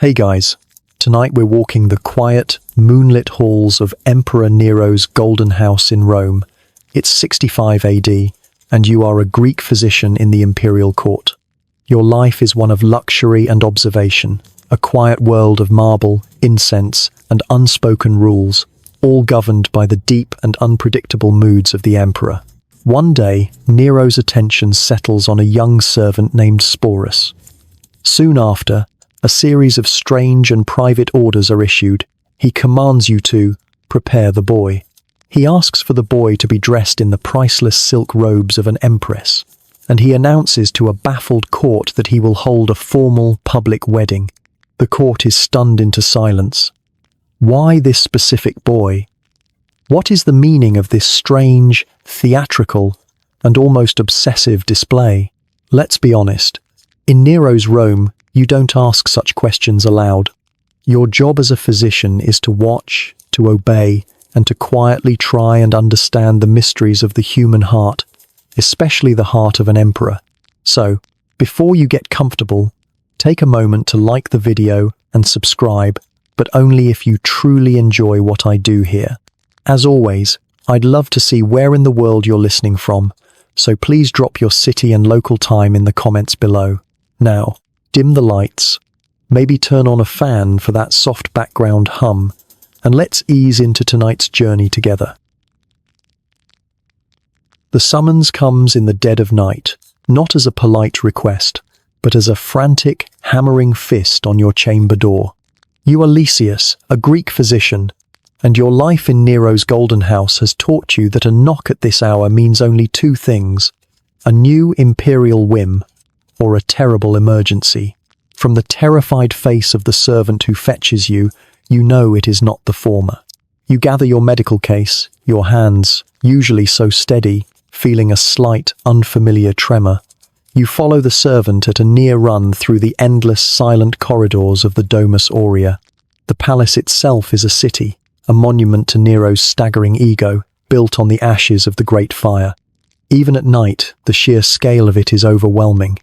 Hey guys, tonight we're walking the quiet, moonlit halls of Emperor Nero's golden house in Rome. It's 65 AD, and you are a Greek physician in the imperial court. Your life is one of luxury and observation, a quiet world of marble, incense, and unspoken rules, all governed by the deep and unpredictable moods of the emperor. One day, Nero's attention settles on a young servant named Sporus. Soon after, a series of strange and private orders are issued. He commands you to prepare the boy. He asks for the boy to be dressed in the priceless silk robes of an empress, and he announces to a baffled court that he will hold a formal public wedding. The court is stunned into silence. Why this specific boy? What is the meaning of this strange, theatrical, and almost obsessive display? Let's be honest. In Nero's Rome, you don't ask such questions aloud. Your job as a physician is to watch, to obey, and to quietly try and understand the mysteries of the human heart, especially the heart of an emperor. So, before you get comfortable, take a moment to like the video and subscribe, but only if you truly enjoy what I do here. As always, I'd love to see where in the world you're listening from, so please drop your city and local time in the comments below. Now, dim the lights, maybe turn on a fan for that soft background hum, and let's ease into tonight's journey together. The summons comes in the dead of night, not as a polite request, but as a frantic, hammering fist on your chamber door. You are Lysias, a Greek physician, and your life in Nero's golden house has taught you that a knock at this hour means only two things: a new imperial whim, or a terrible emergency. From the terrified face of the servant who fetches you, you know it is not the former. You gather your medical case, your hands, usually so steady, feeling a slight, unfamiliar tremor. You follow the servant at a near run through the endless, silent corridors of the Domus Aurea. The palace itself is a city, a monument to Nero's staggering ego, built on the ashes of the Great Fire. Even at night, the sheer scale of it is overwhelming.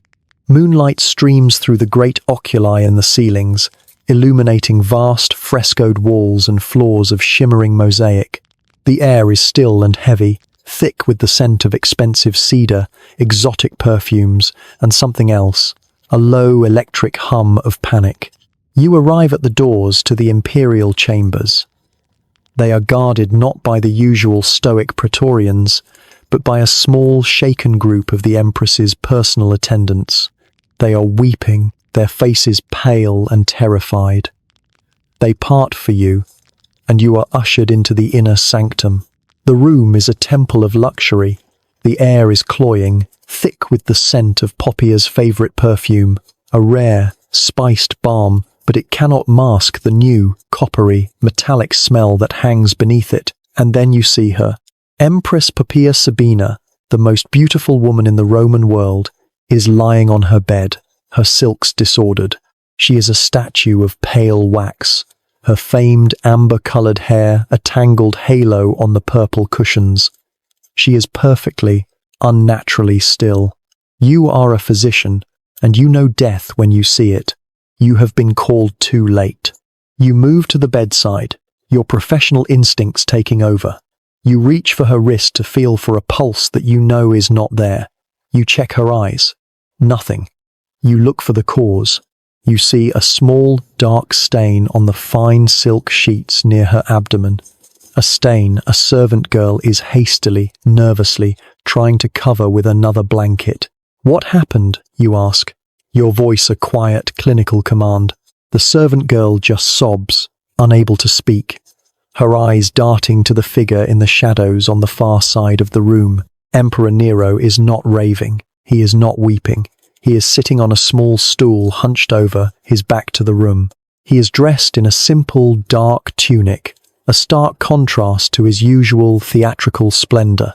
Moonlight streams through the great oculi in the ceilings, illuminating vast frescoed walls and floors of shimmering mosaic. The air is still and heavy, thick with the scent of expensive cedar, exotic perfumes, and something else, a low electric hum of panic. You arrive at the doors to the imperial chambers. They are guarded not by the usual stoic praetorians, but by a small, shaken group of the empress's personal attendants. They are weeping, their faces pale and terrified. They part for you, and you are ushered into the inner sanctum. The room is a temple of luxury. The air is cloying, thick with the scent of Poppia's favorite perfume, a rare, spiced balm, but it cannot mask the new, coppery, metallic smell that hangs beneath it. And then you see her. Empress Poppaea Sabina, the most beautiful woman in the Roman world, is lying on her bed, her silks disordered. She is a statue of pale wax, her famed amber-colored hair a tangled halo on the purple cushions. She is perfectly, unnaturally still. You are a physician, and you know death when you see it. You have been called too late. You move to the bedside, your professional instincts taking over. You reach for her wrist to feel for a pulse that you know is not there. You check her eyes. Nothing. You look for the cause. You see a small, dark stain on the fine silk sheets near her abdomen. A stain a servant girl is hastily, nervously, trying to cover with another blanket. What happened, you ask, your voice a quiet, clinical command. The servant girl just sobs, unable to speak, her eyes darting to the figure in the shadows on the far side of the room. Emperor Nero is not raving. He is not weeping. He is sitting on a small stool hunched over, his back to the room. He is dressed in a simple, dark tunic, a stark contrast to his usual theatrical splendor.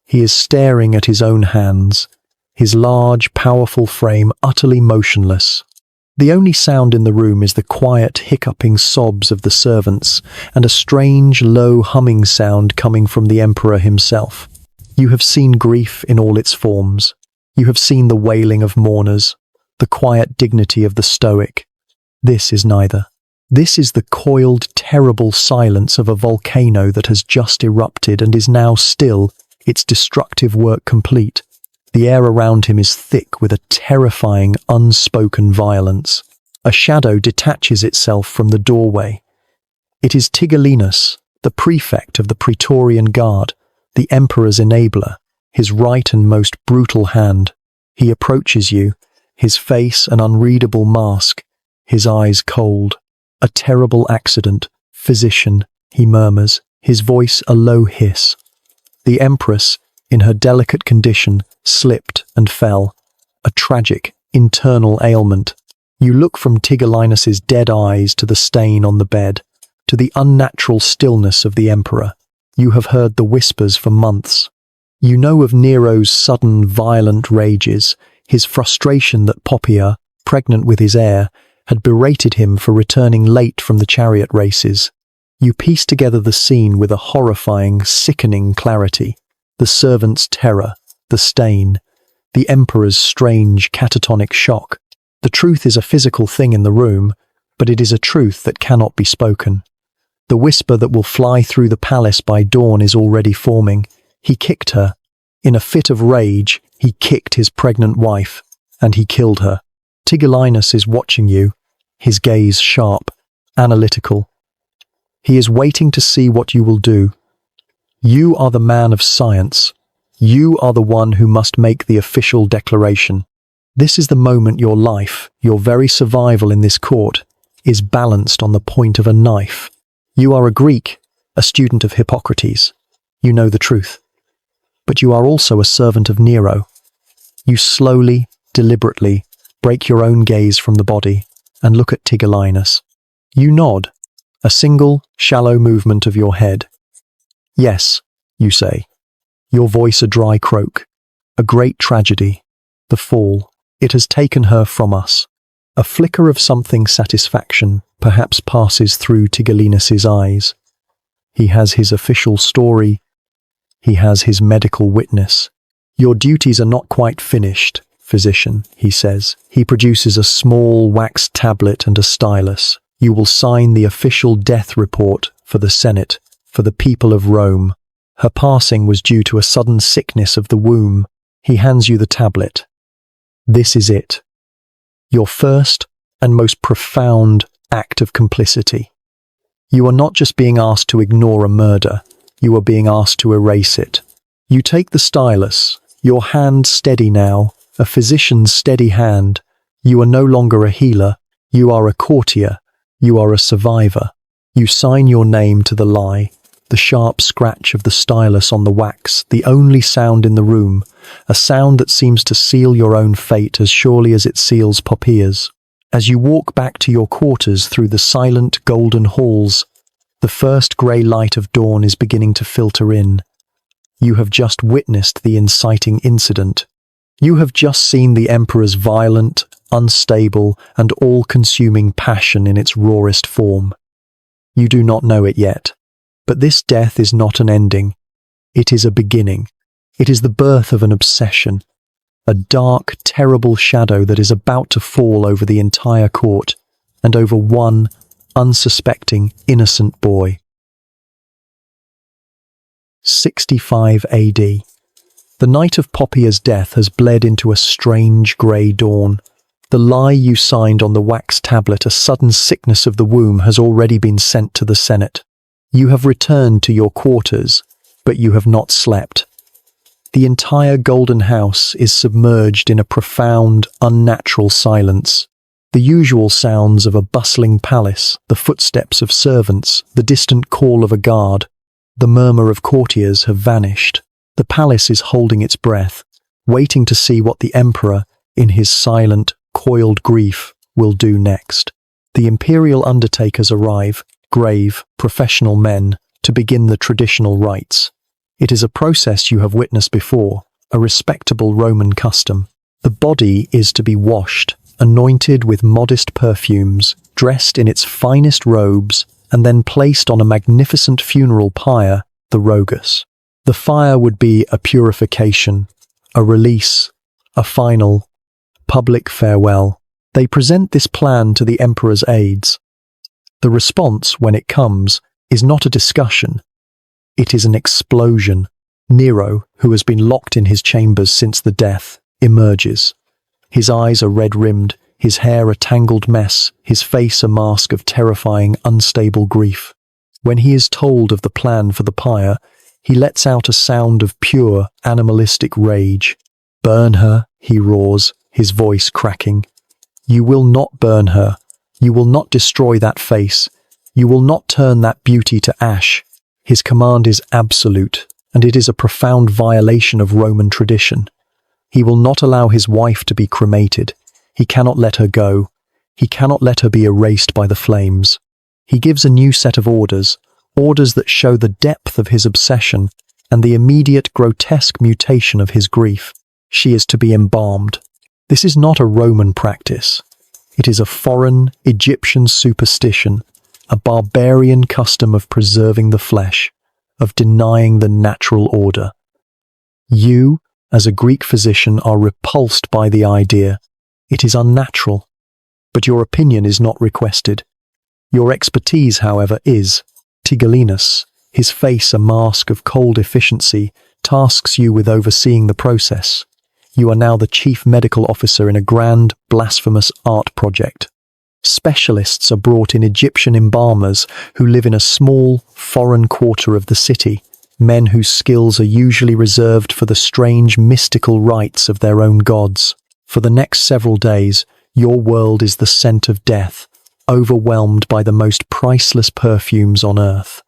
He is staring at his own hands, his large, powerful frame utterly motionless. The only sound in the room is the quiet, hiccuping sobs of the servants and a strange, low humming sound coming from the emperor himself. You have seen grief in all its forms. You have seen the wailing of mourners, the quiet dignity of the stoic, This is neither. This is the coiled, terrible silence of a volcano that has just erupted and is now still, its destructive work complete. The air around him is thick with a terrifying, unspoken violence. A shadow detaches itself from the doorway. It is Tigellinus, the prefect of the Praetorian Guard, the Emperor's enabler, his right and most brutal hand. He approaches you, his face an unreadable mask, his eyes cold. A terrible accident, physician, he murmurs, his voice a low hiss. The Empress, in her delicate condition, slipped and fell. A tragic, internal ailment. You look from Tigellinus's dead eyes to the stain on the bed, to the unnatural stillness of the Emperor. You have heard the whispers for months. You know of Nero's sudden, violent rages, his frustration that Poppaea, pregnant with his heir, had berated him for returning late from the chariot races. You piece together the scene with a horrifying, sickening clarity. The servant's terror, the stain, the Emperor's strange, catatonic shock. The truth is a physical thing in the room, but it is a truth that cannot be spoken. The whisper that will fly through the palace by dawn is already forming. He kicked her. In a fit of rage, he kicked his pregnant wife, and he killed her. Tigellinus is watching you, his gaze sharp, analytical. He is waiting to see what you will do. You are the man of science. You are the one who must make the official declaration. This is the moment your life, your very survival in this court, is balanced on the point of a knife. You are a Greek, a student of Hippocrates. You know the truth. But you are also a servant of Nero. You slowly, deliberately, break your own gaze from the body and look at Tigellinus. You nod, a single, shallow movement of your head. Yes, you say, your voice a dry croak. A great tragedy, the fall. It has taken her from us. A flicker of something satisfaction perhaps passes through Tigellinus's eyes. He has his official story. He has his medical witness. Your duties are not quite finished, physician, he says. He produces a small wax tablet and a stylus. You will sign the official death report for the Senate, for the people of Rome. Her passing was due to a sudden sickness of the womb. He hands you the tablet. This is it. Your first and most profound act of complicity. You are not just being asked to ignore a murder, you are being asked to erase it. You take the stylus, your hand steady now, a physician's steady hand. You are no longer a healer, you are a courtier, you are a survivor. You sign your name to the lie, the sharp scratch of the stylus on the wax, the only sound in the room, a sound that seems to seal your own fate as surely as it seals Poppaea's. As you walk back to your quarters through the silent golden halls, the first grey light of dawn is beginning to filter in. You have just witnessed the inciting incident. You have just seen the Emperor's violent, unstable, and all-consuming passion in its rawest form. You do not know it yet, but this death is not an ending. It is a beginning. It is the birth of an obsession, a dark, terrible shadow that is about to fall over the entire court and over one unsuspecting, innocent boy. 65 AD. The night of Poppaea's death has bled into a strange grey dawn. The lie you signed on the wax tablet, a sudden sickness of the womb, has already been sent to the Senate. You have returned to your quarters, but you have not slept. The entire Golden House is submerged in a profound, unnatural silence. The usual sounds of a bustling palace, the footsteps of servants, the distant call of a guard, the murmur of courtiers have vanished. The palace is holding its breath, waiting to see what the Emperor, in his silent, coiled grief, will do next. The imperial undertakers arrive, grave, professional men, to begin the traditional rites. It is a process you have witnessed before, a respectable Roman custom. The body is to be washed, anointed with modest perfumes, dressed in its finest robes, and then placed on a magnificent funeral pyre, the rogus. The fire would be a purification, a release, a final, public farewell. They present this plan to the emperor's aides. The response, when it comes, is not a discussion. It is an explosion. Nero, who has been locked in his chambers since the death, emerges. His eyes are red-rimmed, his hair a tangled mess, his face a mask of terrifying, unstable grief. When he is told of the plan for the pyre, he lets out a sound of pure, animalistic rage. "Burn her," he roars, his voice cracking. "You will not burn her. You will not destroy that face. You will not turn that beauty to ash." His command is absolute, and it is a profound violation of Roman tradition. He will not allow his wife to be cremated. He cannot let her go. He cannot let her be erased by the flames. He gives a new set of orders, orders that show the depth of his obsession and the immediate grotesque mutation of his grief. She is to be embalmed. This is not a Roman practice. It is a foreign, Egyptian superstition, a barbarian custom of preserving the flesh, of denying the natural order. You, as a Greek physician, are repulsed by the idea. It is unnatural, but your opinion is not requested. Your expertise, however, is. Tigellinus, his face a mask of cold efficiency, tasks you with overseeing the process. You are now the chief medical officer in a grand, blasphemous art project. Specialists are brought in, Egyptian embalmers who live in a small, foreign quarter of the city, men whose skills are usually reserved for the strange, mystical rites of their own gods. For the next several days, your world is the scent of death, overwhelmed by the most priceless perfumes on earth.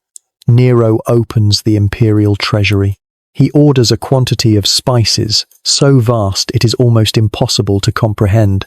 Nero opens the imperial treasury. He orders a quantity of spices, so vast it is almost impossible to comprehend.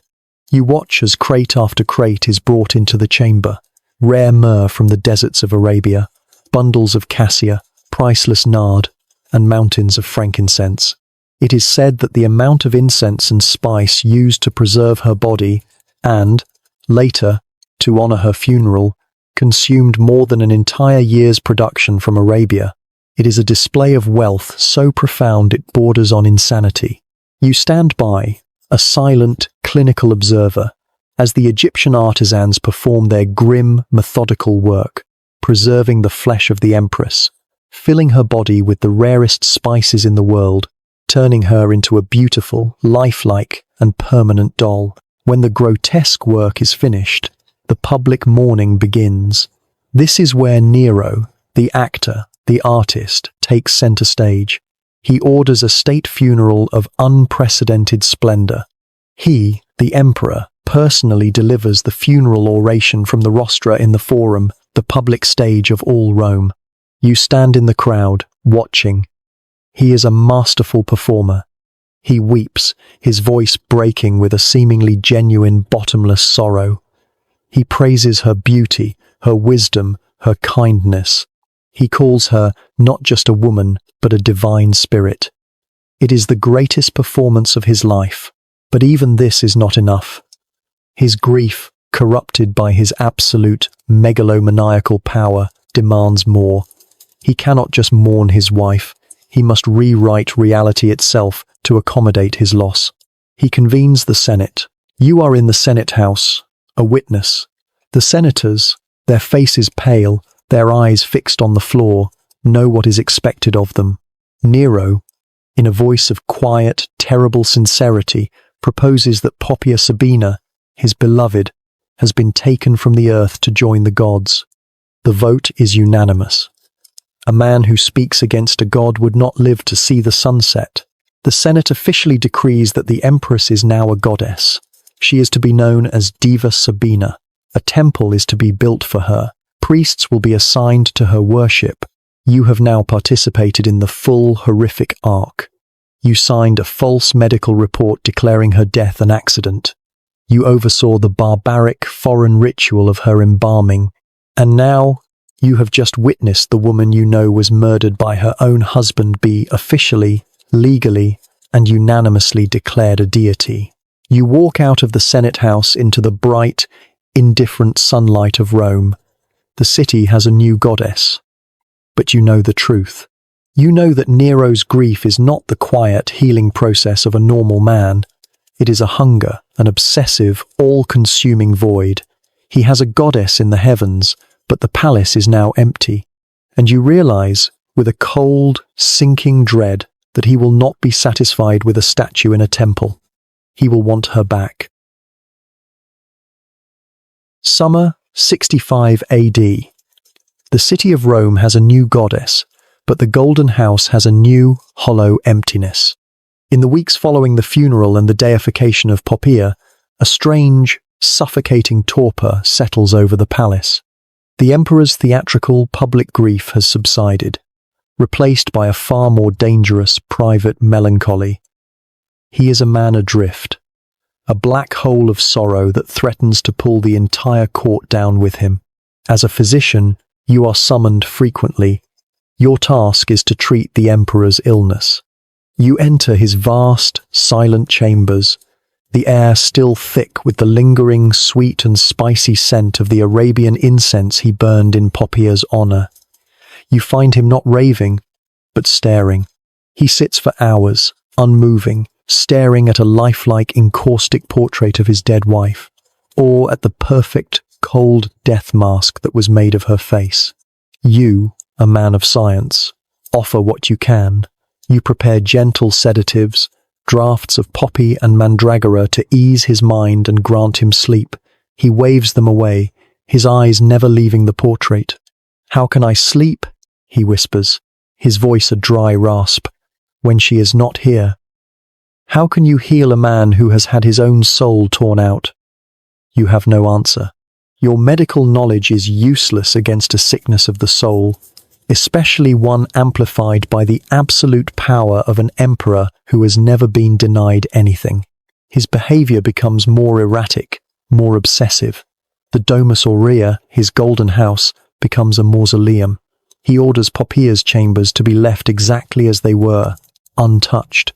You watch as crate after crate is brought into the chamber, rare myrrh from the deserts of Arabia, bundles of cassia, priceless nard, and mountains of frankincense. It is said that the amount of incense and spice used to preserve her body and, later, to honor her funeral, consumed more than an entire year's production from Arabia. It is a display of wealth so profound it borders on insanity. You stand by, a silent, clinical observer, as the Egyptian artisans perform their grim, methodical work, preserving the flesh of the empress, filling her body with the rarest spices in the world, turning her into a beautiful, lifelike, and permanent doll. When the grotesque work is finished, the public mourning begins. This is where Nero, the actor, the artist, takes center stage. He orders a state funeral of unprecedented splendor. He, the emperor, personally delivers the funeral oration from the rostra in the Forum, the public stage of all Rome. You stand in the crowd, watching. He is a masterful performer. He weeps, his voice breaking with a seemingly genuine, bottomless sorrow. He praises her beauty, her wisdom, her kindness. He calls her not just a woman, but a divine spirit. It is the greatest performance of his life, but even this is not enough. His grief, corrupted by his absolute, megalomaniacal power, demands more. He cannot just mourn his wife. He must rewrite reality itself to accommodate his loss. He convenes the Senate. You are in the Senate House, a witness. The senators, their faces pale, their eyes fixed on the floor, know what is expected of them. Nero, in a voice of quiet, terrible sincerity, proposes that Poppaea Sabina, his beloved, has been taken from the earth to join the gods. The vote is unanimous. A man who speaks against a god would not live to see the sunset. The Senate officially decrees that the empress is now a goddess. She is to be known as Diva Sabina. A temple is to be built for her. Priests will be assigned to her worship. You have now participated in the full horrific arc. You signed a false medical report declaring her death an accident. You oversaw the barbaric, foreign ritual of her embalming. And now, you have just witnessed the woman you know was murdered by her own husband be officially, legally, and unanimously declared a deity. You walk out of the Senate House into the bright, indifferent sunlight of Rome. The city has a new goddess. But you know the truth. You know that Nero's grief is not the quiet, healing process of a normal man. It is a hunger, an obsessive, all-consuming void. He has a goddess in the heavens, but the palace is now empty. And you realize, with a cold, sinking dread, that he will not be satisfied with a statue in a temple. He will want her back. Summer 65 AD. The city of Rome has a new goddess, but the Golden House has a new, hollow emptiness. In the weeks following the funeral and the deification of Poppaea, a strange, suffocating torpor settles over the palace. The emperor's theatrical, public grief has subsided, replaced by a far more dangerous, private melancholy. He is a man adrift, a black hole of sorrow that threatens to pull the entire court down with him. As a physician, you are summoned frequently. Your task is to treat the emperor's illness. You enter his vast, silent chambers, the air still thick with the lingering, sweet and spicy scent of the Arabian incense he burned in Poppaea's honor. You find him not raving, but staring. He sits for hours, unmoving, staring at a lifelike, encaustic portrait of his dead wife, or at the perfect, cold death mask that was made of her face. You, a man of science, offer what you can. You prepare gentle sedatives, draughts of poppy and mandragora to ease his mind and grant him sleep. He waves them away, his eyes never leaving the portrait. "How can I sleep?" he whispers, his voice a dry rasp, "when she is not here? How can you heal a man who has had his own soul torn out?" You have no answer. Your medical knowledge is useless against a sickness of the soul, especially one amplified by the absolute power of an emperor who has never been denied anything. His behavior becomes more erratic, more obsessive. The Domus Aurea, his golden house, becomes a mausoleum. He orders Poppaea's chambers to be left exactly as they were, untouched.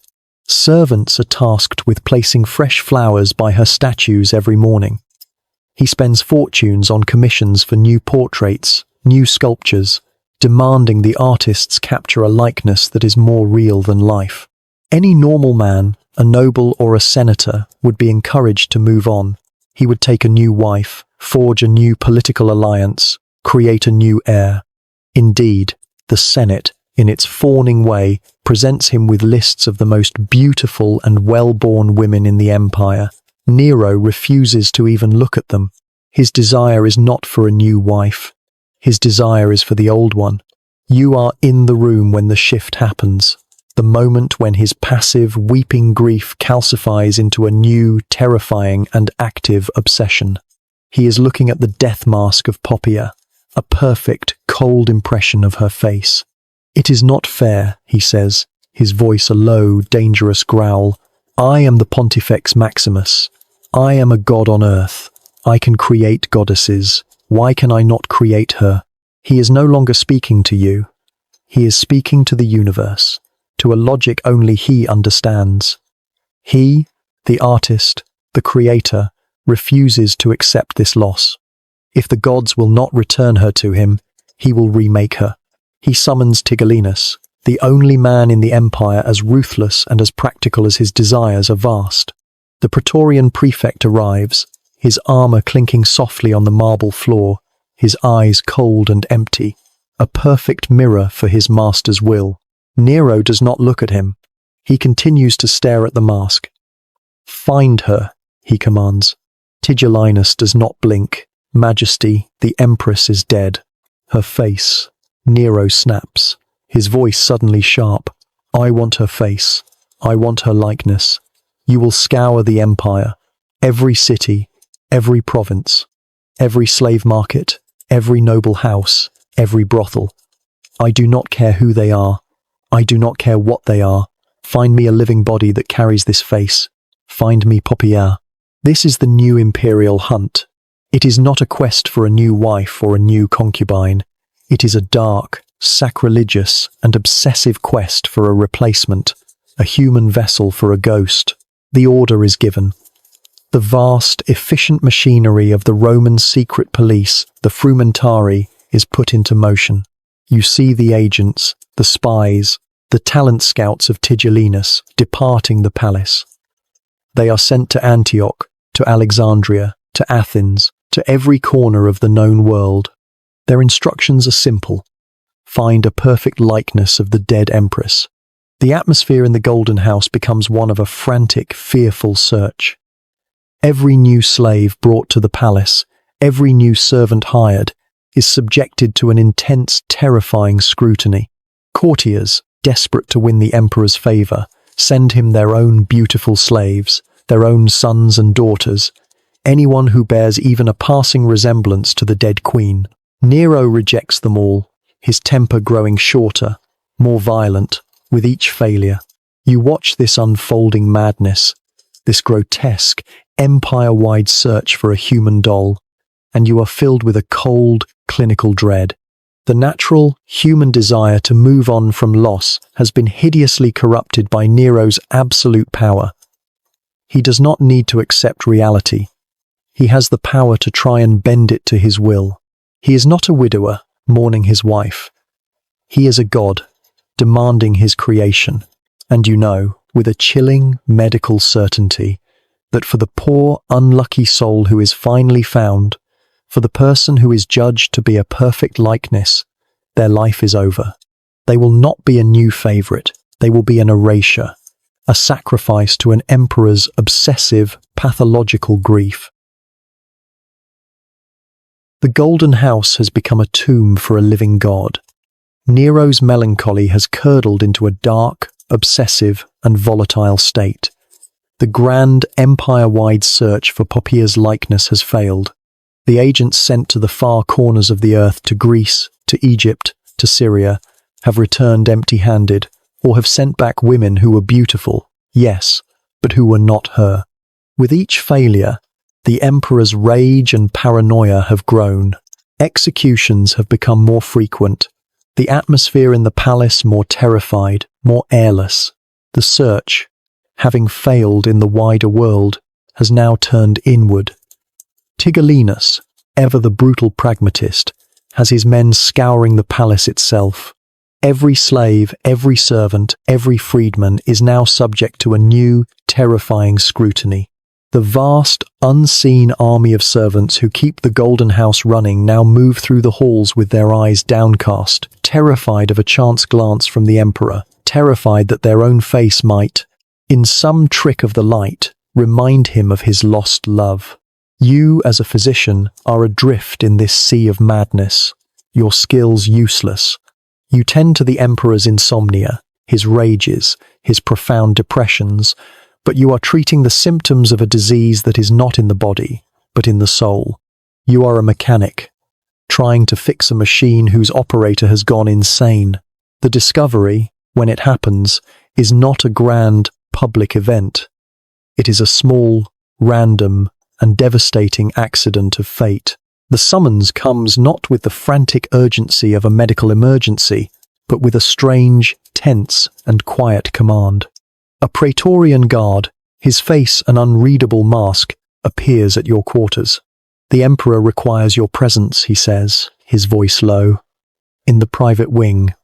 Servants are tasked with placing fresh flowers by her statues every morning. He spends fortunes on commissions for new portraits, new sculptures, demanding the artists capture a likeness that is more real than life. Any normal man, a noble or a senator, would be encouraged to move on. He would take a new wife, forge a new political alliance, create a new heir. Indeed, the Senate, in its fawning way, presents him with lists of the most beautiful and well-born women in the empire. Nero refuses to even look at them. His desire is not for a new wife. His desire is for the old one. You are in the room when the shift happens, the moment when his passive, weeping grief calcifies into a new, terrifying and active obsession. He is looking at the death mask of Poppaea, a perfect, cold impression of her face. "It is not fair," he says, his voice a low, dangerous growl. "I am the Pontifex Maximus. I am a god on earth. I can create goddesses. Why can I not create her?" He is no longer speaking to you. He is speaking to the universe, to a logic only he understands. He, the artist, the creator, refuses to accept this loss. If the gods will not return her to him, he will remake her. He summons Tigellinus, the only man in the empire as ruthless and as practical as his desires are vast. The Praetorian prefect arrives, his armor clinking softly on the marble floor, his eyes cold and empty, a perfect mirror for his master's will. Nero does not look at him. He continues to stare at the mask. "Find her," he commands. Tigellinus does not blink. "Majesty, the Empress is dead." "Her face." Nero snaps, his voice suddenly sharp. "I want her face. I want her likeness. You will scour the empire, every city, every province, every slave market, every noble house, every brothel. I do not care who they are. I do not care what they are. Find me a living body that carries this face. Find me Poppaea." This is the new imperial hunt. It is not a quest for a new wife or a new concubine. It is a dark, sacrilegious, and obsessive quest for a replacement, a human vessel for a ghost. The order is given. The vast, efficient machinery of the Roman secret police, the frumentari, is put into motion. You see the agents, the spies, the talent scouts of Tigellinus departing the palace. They are sent to Antioch, to Alexandria, to Athens, to every corner of the known world. Their instructions are simple. Find a perfect likeness of the dead empress. The atmosphere in the Golden House becomes one of a frantic, fearful search. Every new slave brought to the palace, every new servant hired, is subjected to an intense, terrifying scrutiny. Courtiers, desperate to win the emperor's favor, send him their own beautiful slaves, their own sons and daughters, anyone who bears even a passing resemblance to the dead queen. Nero rejects them all, his temper growing shorter, more violent, with each failure. You watch this unfolding madness, this grotesque, empire-wide search for a human doll, and you are filled with a cold, clinical dread. The natural, human desire to move on from loss has been hideously corrupted by Nero's absolute power. He does not need to accept reality. He has the power to try and bend it to his will. He is not a widower, mourning his wife. He is a god, demanding his creation. And you know, with a chilling medical certainty, that for the poor, unlucky soul who is finally found, for the person who is judged to be a perfect likeness, their life is over. They will not be a new favorite. They will be an erasure, a sacrifice to an emperor's obsessive, pathological grief. The Golden House has become a tomb for a living god. Nero's melancholy has curdled into a dark, obsessive, and volatile state. The grand, empire-wide search for Poppæa's likeness has failed. The agents sent to the far corners of the earth, to Greece, to Egypt, to Syria, have returned empty-handed, or have sent back women who were beautiful, yes, but who were not her. With each failure, the emperor's rage and paranoia have grown. Executions have become more frequent. The atmosphere in the palace more terrified, more airless. The search, having failed in the wider world, has now turned inward. Tigellinus, ever the brutal pragmatist, has his men scouring the palace itself. Every slave, every servant, every freedman is now subject to a new, terrifying scrutiny. The vast, unseen army of servants who keep the Golden House running now move through the halls with their eyes downcast, terrified of a chance glance from the emperor, terrified that their own face might, in some trick of the light, remind him of his lost love. You, as a physician, are adrift in this sea of madness, your skills useless. You tend to the emperor's insomnia, his rages, his profound depressions, but you are treating the symptoms of a disease that is not in the body, but in the soul. You are a mechanic, trying to fix a machine whose operator has gone insane. The discovery, when it happens, is not a grand, public event. It is a small, random, and devastating accident of fate. The summons comes not with the frantic urgency of a medical emergency, but with a strange, tense, and quiet command. A Praetorian guard, his face an unreadable mask, appears at your quarters. The emperor requires your presence, he says, his voice low. In the private wing.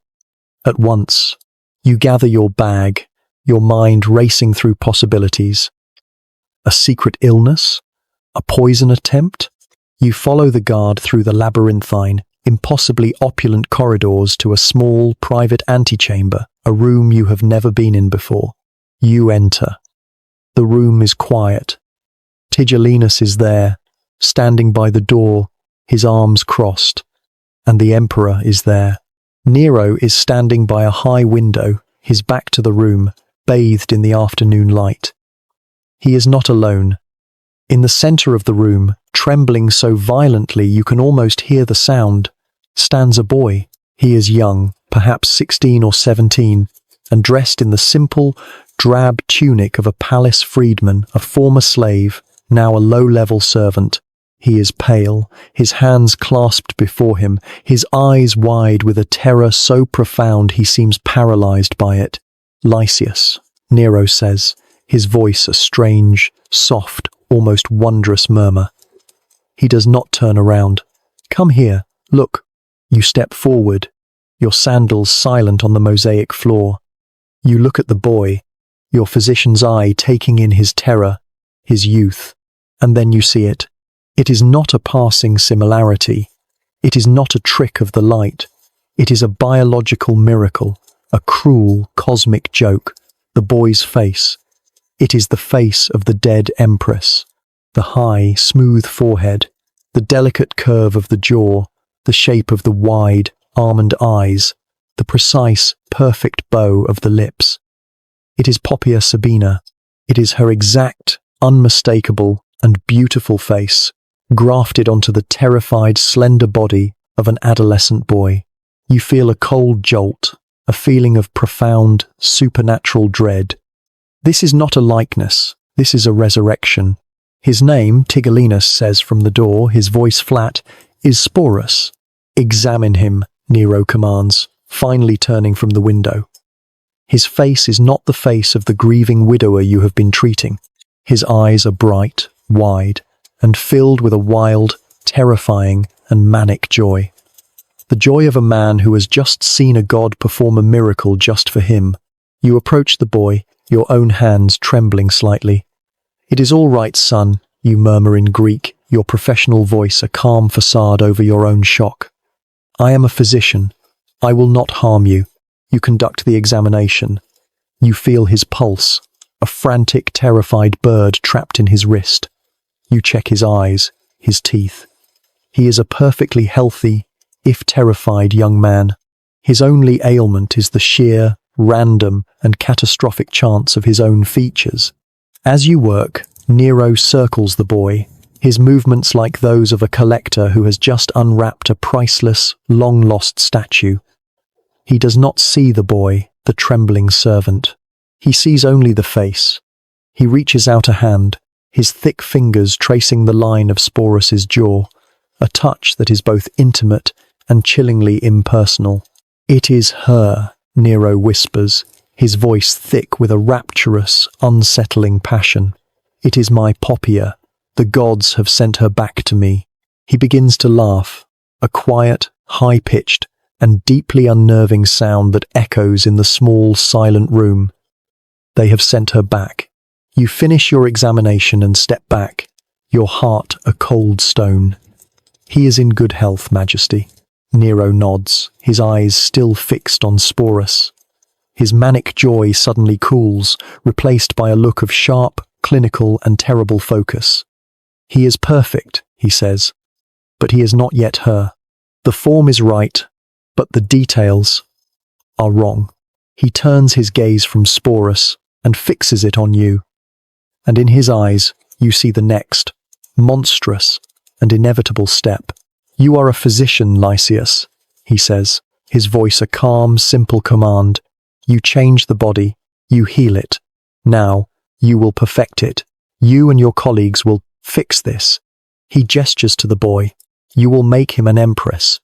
At once, you gather your bag, your mind racing through possibilities. A secret illness? A poison attempt? You follow the guard through the labyrinthine, impossibly opulent corridors to a small, private antechamber, a room you have never been in before. You enter. The room is quiet. Tigellinus is there, standing by the door, his arms crossed, and the emperor is there. Nero is standing by a high window, his back to the room, bathed in the afternoon light. He is not alone. In the center of the room, trembling so violently you can almost hear the sound, stands a boy. He is young, perhaps 16 or 17, and dressed in the simple, drab tunic of a palace freedman, a former slave, now a low-level servant. He is pale, his hands clasped before him, his eyes wide with a terror so profound he seems paralyzed by it. Lysias, Nero says, his voice a strange, soft, almost wondrous murmur. He does not turn around. Come here, look. You step forward, your sandals silent on the mosaic floor. You look at the boy. your physician's eye taking in his terror, his youth, and then you see it. It is not a passing similarity. It is not a trick of the light. It is a biological miracle, a cruel cosmic joke, the boy's face. It is the face of the dead empress, the high, smooth forehead, the delicate curve of the jaw, the shape of the wide, almond eyes, the precise, perfect bow of the lips. It is Poppia Sabina. It is her exact, unmistakable, and beautiful face, grafted onto the terrified, slender body of an adolescent boy. You feel a cold jolt, a feeling of profound, supernatural dread. This is not a likeness, this is a resurrection. His name, Tigellinus says from the door, his voice flat, is Sporus. Examine him, Nero commands, finally turning from the window. His face is not the face of the grieving widower you have been treating. His eyes are bright, wide, and filled with a wild, terrifying, and manic joy. The joy of a man who has just seen a god perform a miracle just for him. You approach the boy, your own hands trembling slightly. "It is all right, son," you murmur in Greek, your professional voice a calm facade over your own shock. "I am a physician. I will not harm you." You conduct the examination. You feel his pulse, a frantic, terrified bird trapped in his wrist. You check his eyes, his teeth. He is a perfectly healthy, if terrified, young man. His only ailment is the sheer, random, and catastrophic chance of his own features. As you work, Nero circles the boy, his movements like those of a collector who has just unwrapped a priceless, long-lost statue. He does not see the boy, the trembling servant. He sees only the face. He reaches out a hand, his thick fingers tracing the line of Sporus's jaw, a touch that is both intimate and chillingly impersonal. "It is her," Nero whispers, his voice thick with a rapturous, unsettling passion. "It is my Poppia. The gods have sent her back to me." He begins to laugh, a quiet, high-pitched, and deeply unnerving sound that echoes in the small, silent room. They have sent her back. You finish your examination and step back, your heart a cold stone. "He is in good health, Majesty." Nero nods, his eyes still fixed on Sporus. His manic joy suddenly cools, replaced by a look of sharp, clinical, and terrible focus. "He is perfect," he says, "but he is not yet her. The form is right, but the details are wrong." He turns his gaze from Sporus and fixes it on you. And in his eyes, you see the next, monstrous and inevitable step. "You are a physician, Lysias," he says, his voice a calm, simple command. "You change the body, you heal it. Now, you will perfect it. You and your colleagues will fix this." He gestures to the boy. "You will make him an empress.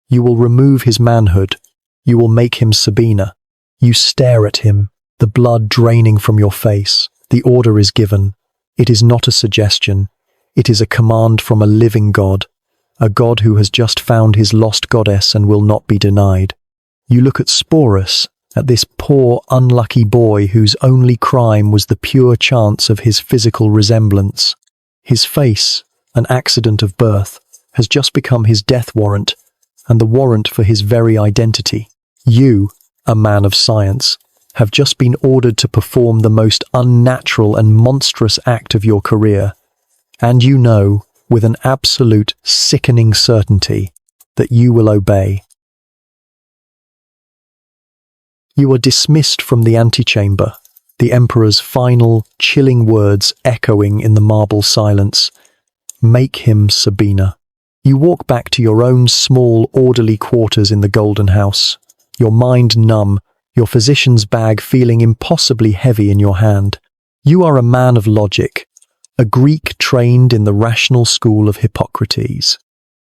You will remove his manhood. You will make him Sabina." You stare at him, the blood draining from your face. The order is given. It is not a suggestion. It is a command from a living god, a god who has just found his lost goddess and will not be denied. You look at Sporus, at this poor, unlucky boy whose only crime was the pure chance of his physical resemblance. His face, an accident of birth, has just become his death warrant, and the warrant for his very identity. You, a man of science, have just been ordered to perform the most unnatural and monstrous act of your career, and you know, with an absolute, sickening certainty, that you will obey. You are dismissed from the antechamber, the Emperor's final, chilling words echoing in the marble silence. "Make him Sabina." You walk back to your own small, orderly quarters in the Golden House, your mind numb, your physician's bag feeling impossibly heavy in your hand. You are a man of logic, a Greek trained in the rational school of Hippocrates.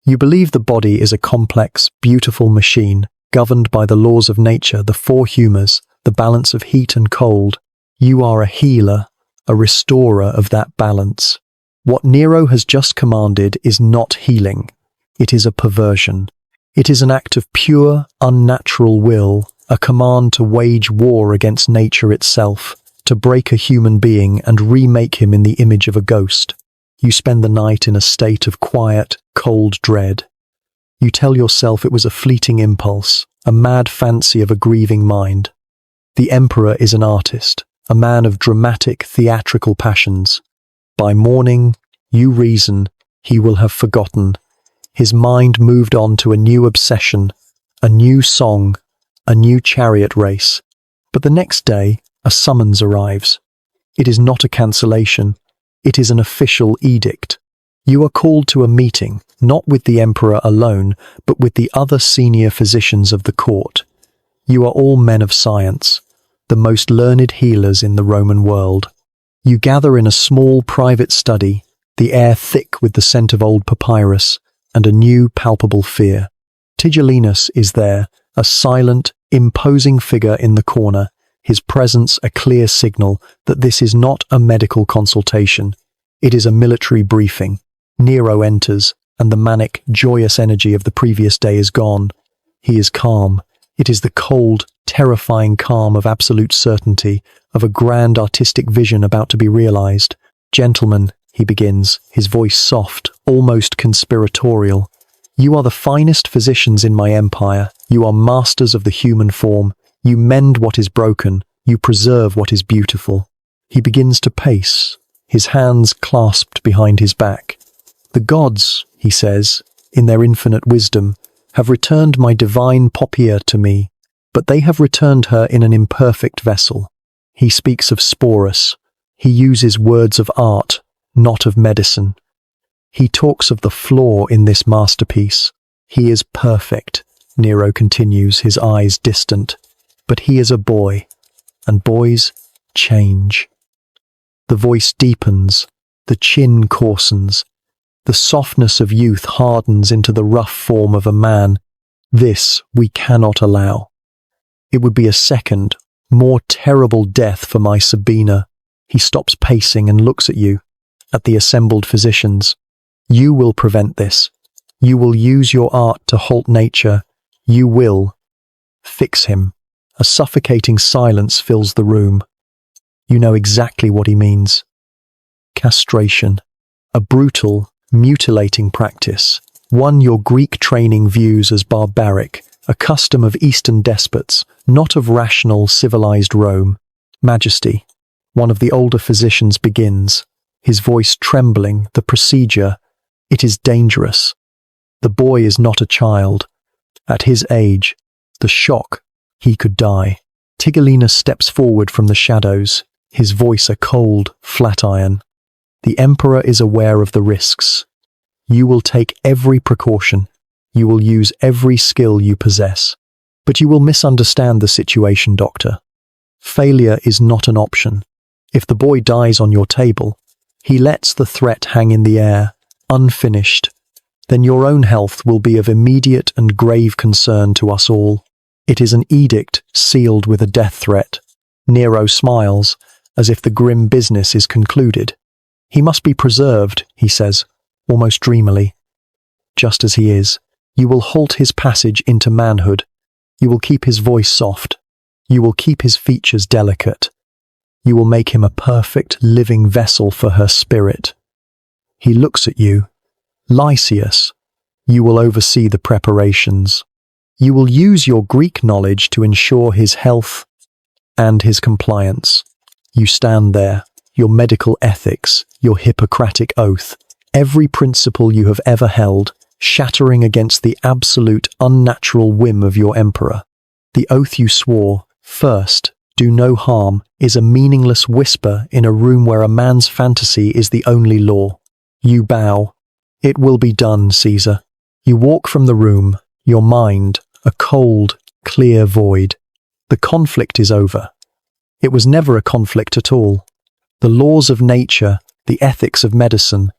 You believe the body is a complex, beautiful machine, governed by the laws of nature, the four humours, the balance of heat and cold. You are a healer, a restorer of that balance. What Nero has just commanded is not healing. It is a perversion. It is an act of pure, unnatural will, a command to wage war against nature itself, to to break a human being and remake him in the image of a ghost. You spend the night in a state of quiet, cold dread. You tell yourself it was a fleeting impulse, a mad fancy of a grieving mind. The Emperor is an artist, a man of dramatic, theatrical passions. By morning, you reason, he will have forgotten. His mind moved on to a new obsession, a new song, a new chariot race. But the next day, a summons arrives. It is not a cancellation. It is an official edict. You are called to a meeting, not with the Emperor alone, but with the other senior physicians of the court. You are all men of science, the most learned healers in the Roman world. You gather in a small private study, the air thick with the scent of old papyrus, and a new palpable fear. Tigellinus is there, a silent, imposing figure in the corner, his presence a clear signal that this is not a medical consultation. It is a military briefing. Nero enters, and the manic, joyous energy of the previous day is gone. He is calm. It is the cold, terrifying calm of absolute certainty, of a grand artistic vision about to be realized. "Gentlemen," he begins, his voice soft, almost conspiratorial. "You are the finest physicians in my empire. You are masters of the human form. You mend what is broken. You preserve what is beautiful." He begins to pace, his hands clasped behind his back. "The gods," he says, "in their infinite wisdom, have returned my divine Poppia to me, but they have returned her in an imperfect vessel." He speaks of Sporus. He uses words of art, not of medicine. He talks of the flaw in this masterpiece. "He is perfect," Nero continues, his eyes distant, "but he is a boy, and boys change." The voice deepens, the chin coarsens, the softness of youth hardens into the rough form of a man. This we cannot allow. It would be a second, more terrible death for my Sabina. He stops pacing and looks at you, at the assembled physicians. "You will prevent this. You will use your art to halt nature. You will fix him." A suffocating silence fills the room. You know exactly what he means. Castration. A brutal, mutilating practice. One your Greek training views as barbaric, a custom of Eastern despots, not of rational, civilized Rome. "Majesty," one of the older physicians begins, his voice trembling, the procedure. It is dangerous. The boy is not a child. At his age, the shock, he could die. Tigellinus steps forward from the shadows, his voice a cold, flat iron. "The Emperor is aware of the risks. You will take every precaution. You will use every skill you possess. But you will misunderstand the situation, Doctor. Failure is not an option. If the boy dies on your table, he lets the threat hang in the air, unfinished. Then your own health will be of immediate and grave concern to us all. It is an edict sealed with a death threat." Nero smiles, as if the grim business is concluded. "He must be preserved," he says, almost dreamily. "Just as he is. You will halt his passage into manhood. You will keep his voice soft. You will keep his features delicate. You will make him a perfect, living vessel for her spirit." He looks at you. "Lysias, you will oversee the preparations. You will use your Greek knowledge to ensure his health and his compliance." You stand there, your medical ethics, your Hippocratic oath, every principle you have ever held, shattering against the absolute unnatural whim of your emperor. The oath you swore, "First, do no harm," is a meaningless whisper in a room where a man's fantasy is the only law. You bow. "It will be done, Caesar." You walk from the room, your mind a cold, clear void. The conflict is over. It was never a conflict at all. The laws of nature, the ethics of medicine,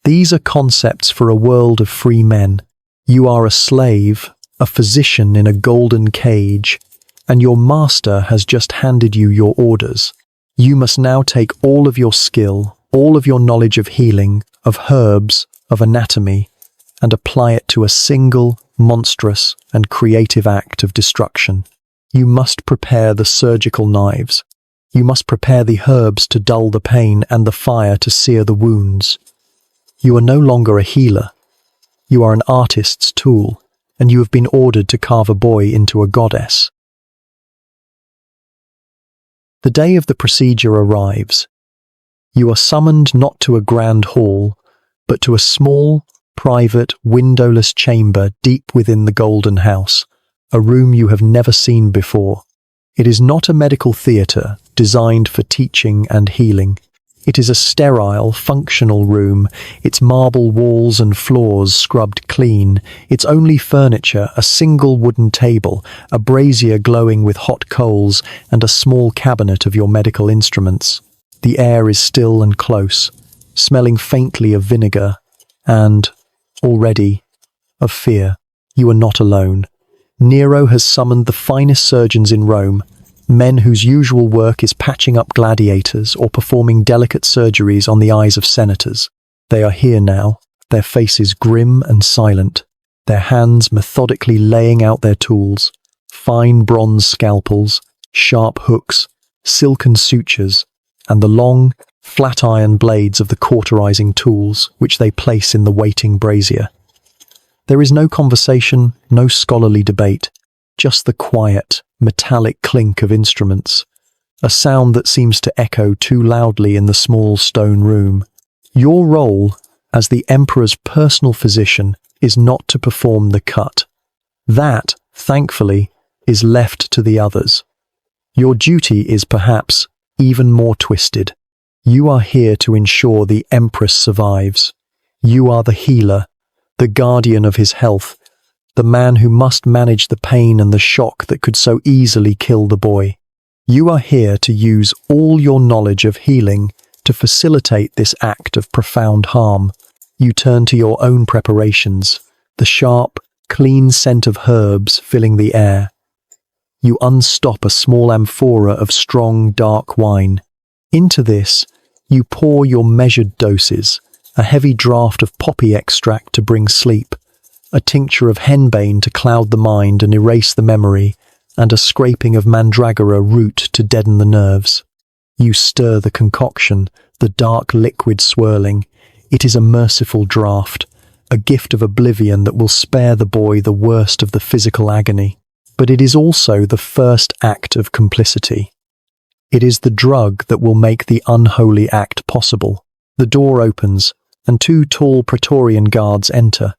these are concepts for a world of free men. You are a slave, a physician in a golden cage, and your master has just handed you your orders. You must now take all of your skill, all of your knowledge of healing, of herbs, of anatomy, and apply it to a single, monstrous, and creative act of destruction. You must prepare the surgical knives. You must prepare the herbs to dull the pain and the fire to sear the wounds. You are no longer a healer. You are an artist's tool, and you have been ordered to carve a boy into a goddess. The day of the procedure arrives. You are summoned not to a grand hall, but to a small, private, windowless chamber deep within the Golden House, a room you have never seen before. It is not a medical theatre designed for teaching and healing. It is a sterile, functional room, its marble walls and floors scrubbed clean, its only furniture a single wooden table, a brazier glowing with hot coals, and a small cabinet of your medical instruments. The air is still and close, smelling faintly of vinegar, and, already, of fear. You are not alone. Nero has summoned the finest surgeons in Rome, men whose usual work is patching up gladiators or performing delicate surgeries on the eyes of senators. They are here now, their faces grim and silent, their hands methodically laying out their tools, fine bronze scalpels, sharp hooks, silken sutures, and the long, flat iron blades of the cauterizing tools which they place in the waiting brazier. There is no conversation, no scholarly debate, just the quiet, metallic clink of instruments, a sound that seems to echo too loudly in the small stone room. Your role, as the Emperor's personal physician, is not to perform the cut. That, thankfully, is left to the others. Your duty is perhaps even more twisted. You are here to ensure the Empress survives. You are the healer, the guardian of his health, the man who must manage the pain and the shock that could so easily kill the boy. You are here to use all your knowledge of healing to facilitate this act of profound harm. You turn to your own preparations, the sharp, clean scent of herbs filling the air. You unstop a small amphora of strong, dark wine. Into this, you pour your measured doses, a heavy draught of poppy extract to bring sleep, a tincture of henbane to cloud the mind and erase the memory, and a scraping of mandragora root to deaden the nerves. You stir the concoction, the dark liquid swirling. It is a merciful draught, a gift of oblivion that will spare the boy the worst of the physical agony. But it is also the first act of complicity. It is the drug that will make the unholy act possible. The door opens, and two tall Praetorian guards enter.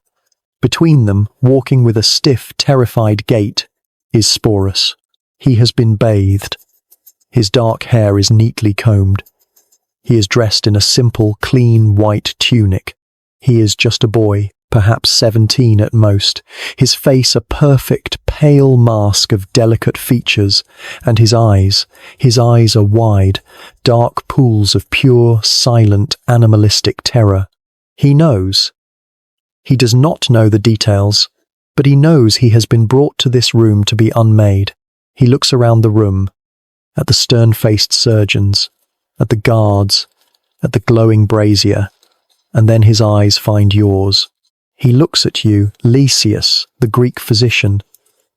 Between them, walking with a stiff, terrified gait, is Sporus. He has been bathed. His dark hair is neatly combed. He is dressed in a simple, clean, white tunic. He is just a boy, perhaps 17 at most, his face a perfect, pale mask of delicate features, and his eyes are wide, dark pools of pure, silent, animalistic terror. He knows. He does not know the details, but he knows he has been brought to this room to be unmade. He looks around the room, at the stern-faced surgeons, at the guards, at the glowing brazier, and then his eyes find yours. He looks at you, Lysias, the Greek physician,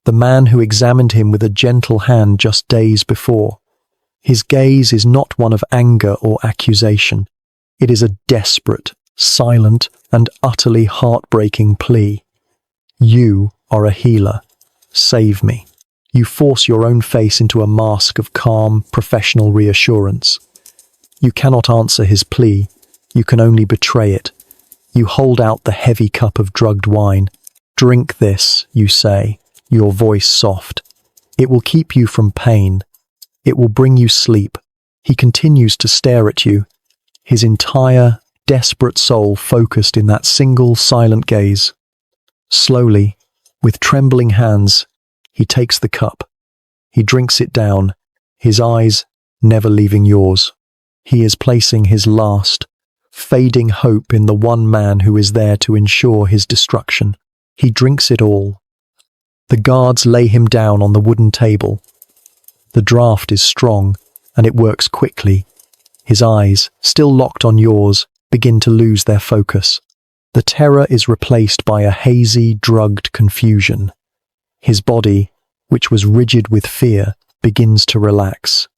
the man who examined him with a gentle hand just days before. His gaze is not one of anger or accusation. It is a desperate, silent, and utterly heartbreaking plea. You are a healer. Save me. You force your own face into a mask of calm, professional reassurance. You cannot answer his plea. You can only betray it. You hold out the heavy cup of drugged wine. Drink this, you say, your voice soft. It will keep you from pain. It will bring you sleep. He continues to stare at you, his entire, desperate soul focused in that single, silent gaze. Slowly, with trembling hands, he takes the cup. He drinks it down, his eyes never leaving yours. He is placing his last, fading hope in the one man who is there to ensure his destruction. He drinks it all. The guards lay him down on the wooden table. The draught is strong, and it works quickly. His eyes, still locked on yours, begin to lose their focus. The terror is replaced by a hazy, drugged confusion. His body, which was rigid with fear, begins to relax.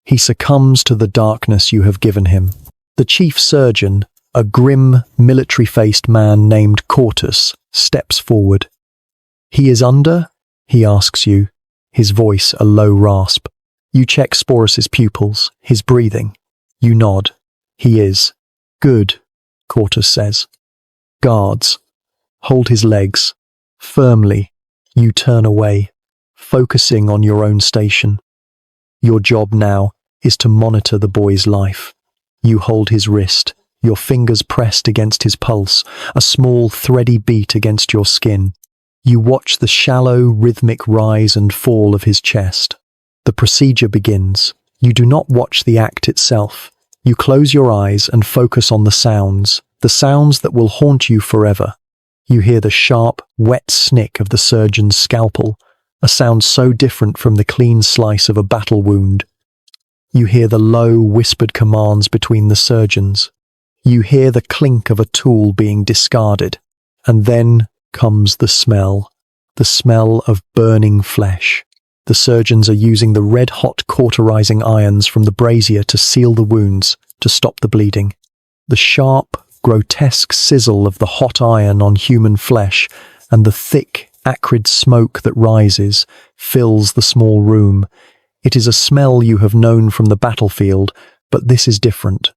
He succumbs to the darkness you have given him. The chief surgeon, a grim, military-faced man named Quartus, steps forward. "He is under?" he asks you, his voice a low rasp. You check Sporus's pupils, his breathing. You nod. "He is." "Good," Quartus says. "Guards, hold his legs." Firmly, you turn away, focusing on your own station. Your job now is to monitor the boy's life. You hold his wrist, your fingers pressed against his pulse, a small thready beat against your skin. You watch the shallow, rhythmic rise and fall of his chest. The procedure begins. You do not watch the act itself. You close your eyes and focus on the sounds that will haunt you forever. You hear the sharp, wet snick of the surgeon's scalpel, a sound so different from the clean slice of a battle wound. You hear the low, whispered commands between the surgeons. You hear the clink of a tool being discarded. And then comes the smell of burning flesh. The surgeons are using the red-hot cauterizing irons from the brazier to seal the wounds, to stop the bleeding. The sharp, grotesque sizzle of the hot iron on human flesh and the thick, acrid smoke that rises fills the small room. It is a smell you have known from the battlefield, but this is different.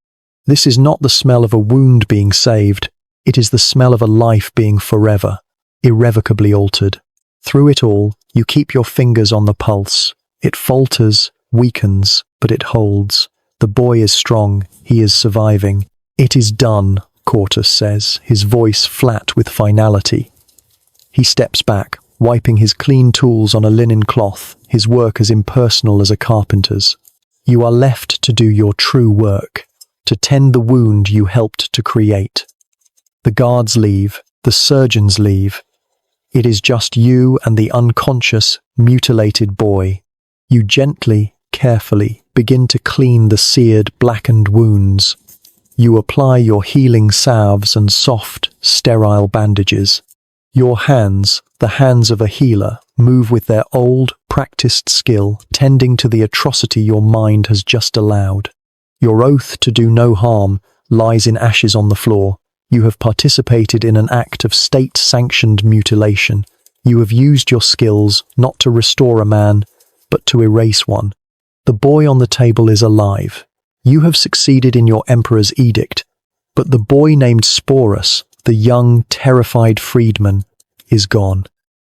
This is not the smell of a wound being saved. It is the smell of a life being forever, irrevocably altered. Through it all, you keep your fingers on the pulse. It falters, weakens, but it holds. The boy is strong. He is surviving. "It is done," Quartus says, his voice flat with finality. He steps back, wiping his clean tools on a linen cloth, his work as impersonal as a carpenter's. You are left to do your true work, to tend the wound you helped to create. The guards leave, the surgeons leave. It is just you and the unconscious, mutilated boy. You gently, carefully begin to clean the seared, blackened wounds. You apply your healing salves and soft, sterile bandages. Your hands, the hands of a healer, move with their old, practiced skill, tending to the atrocity your mind has just allowed. Your oath to do no harm lies in ashes on the floor. You have participated in an act of state-sanctioned mutilation. You have used your skills not to restore a man, but to erase one. The boy on the table is alive. You have succeeded in your emperor's edict, but the boy named Sporus, the young, terrified freedman, is gone.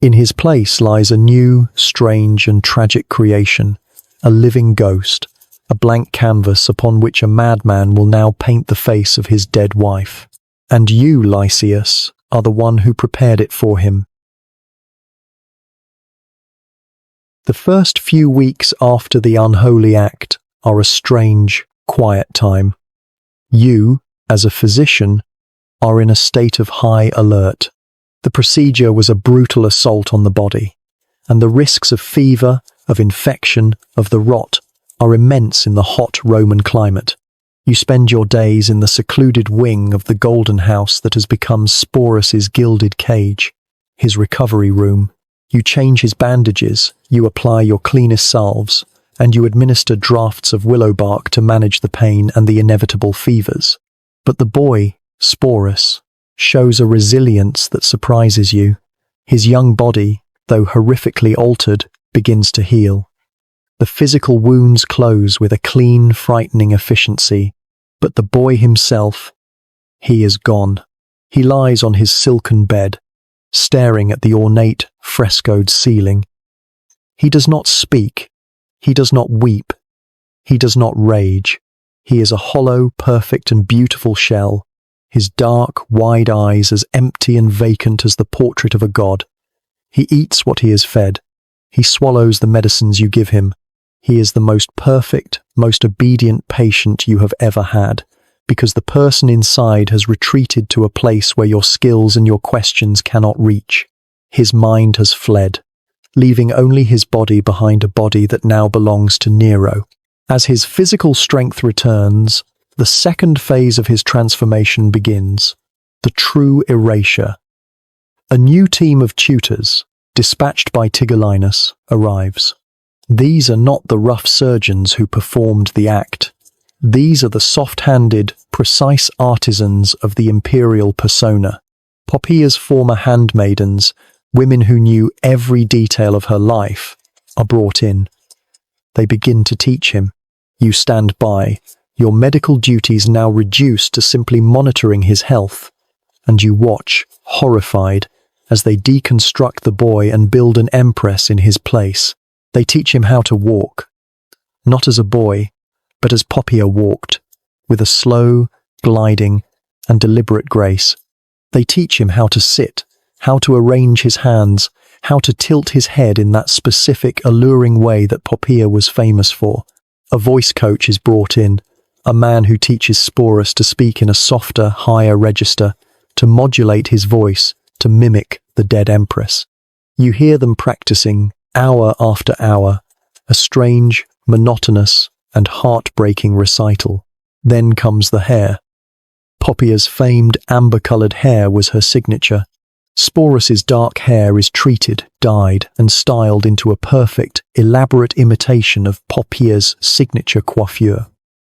In his place lies a new, strange and tragic creation, a living ghost, a blank canvas upon which a madman will now paint the face of his dead wife. And you, Lysias, are the one who prepared it for him. The first few weeks after the unholy act are a strange, quiet time. You, as a physician, are in a state of high alert. The procedure was a brutal assault on the body, and the risks of fever, of infection, of the rot are immense in the hot Roman climate. You spend your days in the secluded wing of the golden house that has become Sporus's gilded cage, his recovery room. You change his bandages, you apply your cleanest salves, and you administer draughts of willow bark to manage the pain and the inevitable fevers. But the boy, Sporus, shows a resilience that surprises you. His young body, though horrifically altered, begins to heal. The physical wounds close with a clean, frightening efficiency, but the boy himself, he is gone. He lies on his silken bed, staring at the ornate, frescoed ceiling. He does not speak. He does not weep. He does not rage. He is a hollow, perfect and beautiful shell, his dark, wide eyes as empty and vacant as the portrait of a god. He eats what he is fed. He swallows the medicines you give him. He is the most perfect, most obedient patient you have ever had, because the person inside has retreated to a place where your skills and your questions cannot reach. His mind has fled, leaving only his body behind, a body that now belongs to Nero. As his physical strength returns, the second phase of his transformation begins, the true erasure. A new team of tutors, dispatched by Tigellinus, arrives. These are not the rough surgeons who performed the act. These are the soft-handed, precise artisans of the imperial persona. Poppya's former handmaidens, women who knew every detail of her life, are brought in. They begin to teach him. You stand by, your medical duties now reduced to simply monitoring his health, and you watch, horrified, as they deconstruct the boy and build an empress in his place. They teach him how to walk, not as a boy, but as Poppya walked, with a slow, gliding, and deliberate grace. They teach him how to sit, how to arrange his hands, how to tilt his head in that specific, alluring way that Poppya was famous for. A voice coach is brought in, a man who teaches Sporus to speak in a softer, higher register, to modulate his voice, to mimic the dead empress. You hear them practicing, hour after hour, a strange, monotonous, and heartbreaking recital. Then comes the hair. Poppya's famed amber-coloured hair was her signature. Sporus's dark hair is treated, dyed, and styled into a perfect, elaborate imitation of Poppya's signature coiffure.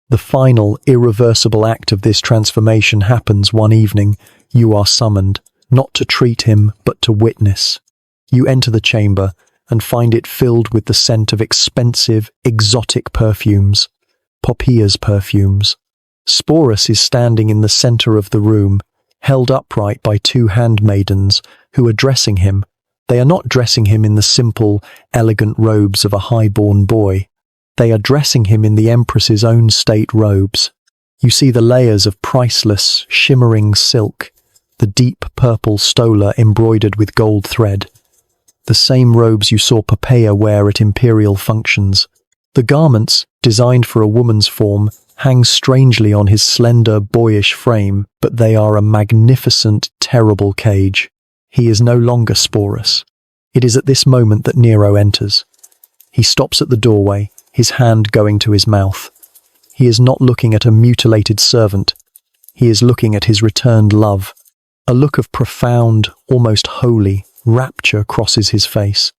The final, irreversible act of this transformation happens one evening. You are summoned, not to treat him, but to witness. You enter the chamber and find it filled with the scent of expensive, exotic perfumes, Poppya's perfumes. Sporus is standing in the center of the room, held upright by two handmaidens who are dressing him. They are not dressing him in the simple, elegant robes of a high-born boy. They are dressing him in the Empress's own state robes. You see the layers of priceless, shimmering silk, the deep purple stola embroidered with gold thread, the same robes you saw Poppya wear at imperial functions. The garments, designed for a woman's form, hang strangely on his slender, boyish frame, but they are a magnificent, terrible cage. He is no longer Sporus. It is at this moment that Nero enters. He stops at the doorway, his hand going to his mouth. He is not looking at a mutilated servant. He is looking at his returned love. A look of profound, almost holy, rapture crosses his face.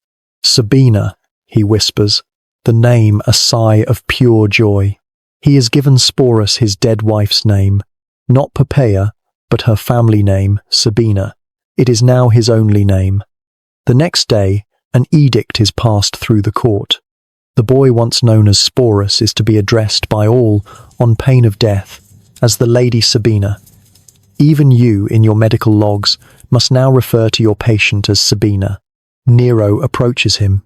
"Sabina," he whispers, the name a sigh of pure joy. He has given Sporus his dead wife's name, not Poppya, but her family name, Sabina. It is now his only name. The next day, an edict is passed through the court. The boy once known as Sporus is to be addressed by all, on pain of death, as the Lady Sabina. Even you, in your medical logs, must now refer to your patient as Sabina. Nero approaches him,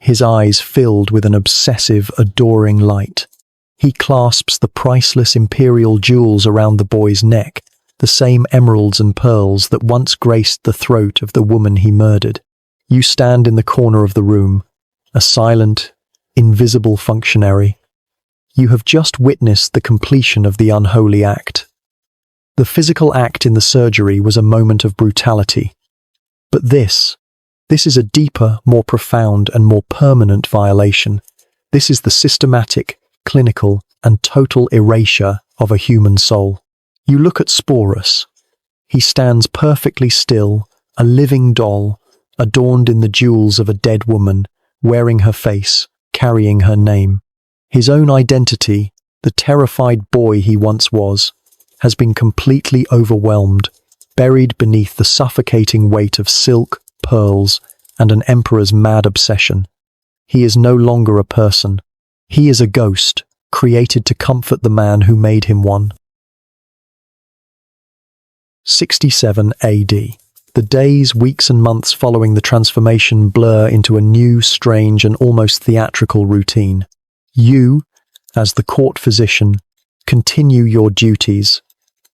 his eyes filled with an obsessive, adoring light. He clasps the priceless imperial jewels around the boy's neck, the same emeralds and pearls that once graced the throat of the woman he murdered. You stand in the corner of the room, a silent, invisible functionary. You have just witnessed the completion of the unholy act. The physical act in the surgery was a moment of brutality. But this is a deeper, more profound and more permanent violation. This is the systematic, clinical and total erasure of a human soul. You look at Sporus. He stands perfectly still, a living doll, adorned in the jewels of a dead woman, wearing her face, carrying her name. His own identity, the terrified boy he once was, has been completely overwhelmed, buried beneath the suffocating weight of silk, pearls, and an emperor's mad obsession. He is no longer a person. He is a ghost, created to comfort the man who made him one. 67 AD. The days, weeks and months following the transformation blur into a new, strange and almost theatrical routine. You, as the court physician, continue your duties,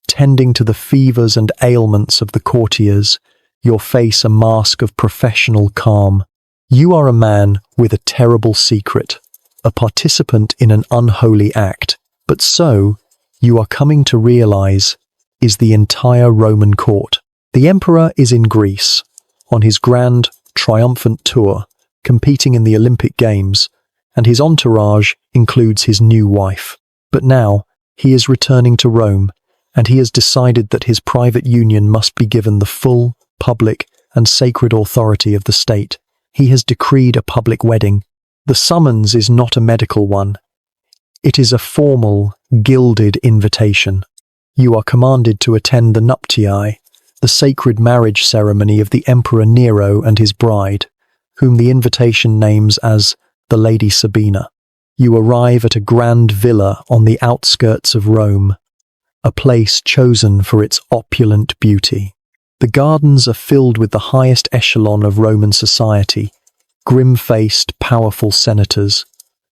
tending to the fevers and ailments of the courtiers, your face a mask of professional calm. You are a man with a terrible secret, a participant in an unholy act, but so, you are coming to realize, is the entire Roman court. The emperor is in Greece, on his grand, triumphant tour, competing in the Olympic Games, and his entourage includes his new wife. But now, he is returning to Rome, and he has decided that his private union must be given the full, public, and sacred authority of the state. He has decreed a public wedding, The summons is not a medical one. It is a formal, gilded invitation. You are commanded to attend the nuptiae, the sacred marriage ceremony of the Emperor Nero and his bride, whom the invitation names as the Lady Sabina. You arrive at a grand villa on the outskirts of Rome, a place chosen for its opulent beauty. The gardens are filled with the highest echelon of Roman society, grim-faced, powerful senators,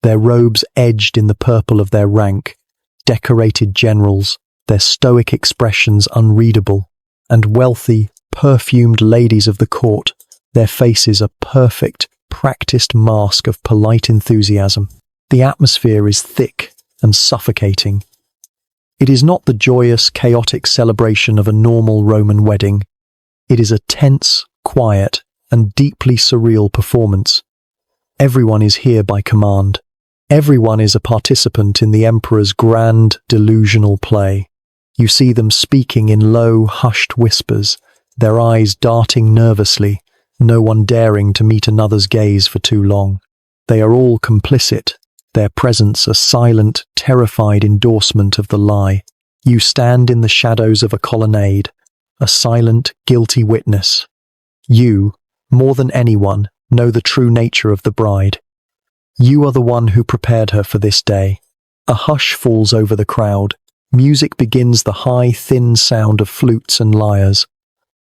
their robes edged in the purple of their rank, decorated generals, their stoic expressions unreadable, and wealthy, perfumed ladies of the court, their faces a perfect, practiced mask of polite enthusiasm. The atmosphere is thick and suffocating. It is not the joyous, chaotic celebration of a normal Roman wedding. It is a tense, quiet, and deeply surreal performance. Everyone is here by command. Everyone is a participant in the emperor's grand, delusional play. You see them speaking in low, hushed whispers, their eyes darting nervously, no one daring to meet another's gaze for too long. They are all complicit, their presence a silent, terrified endorsement of the lie. You stand in the shadows of a colonnade, a silent, guilty witness. You, more than anyone, know the true nature of the bride. You are the one who prepared her for this day. A hush falls over the crowd. Music begins, the high, thin sound of flutes and lyres.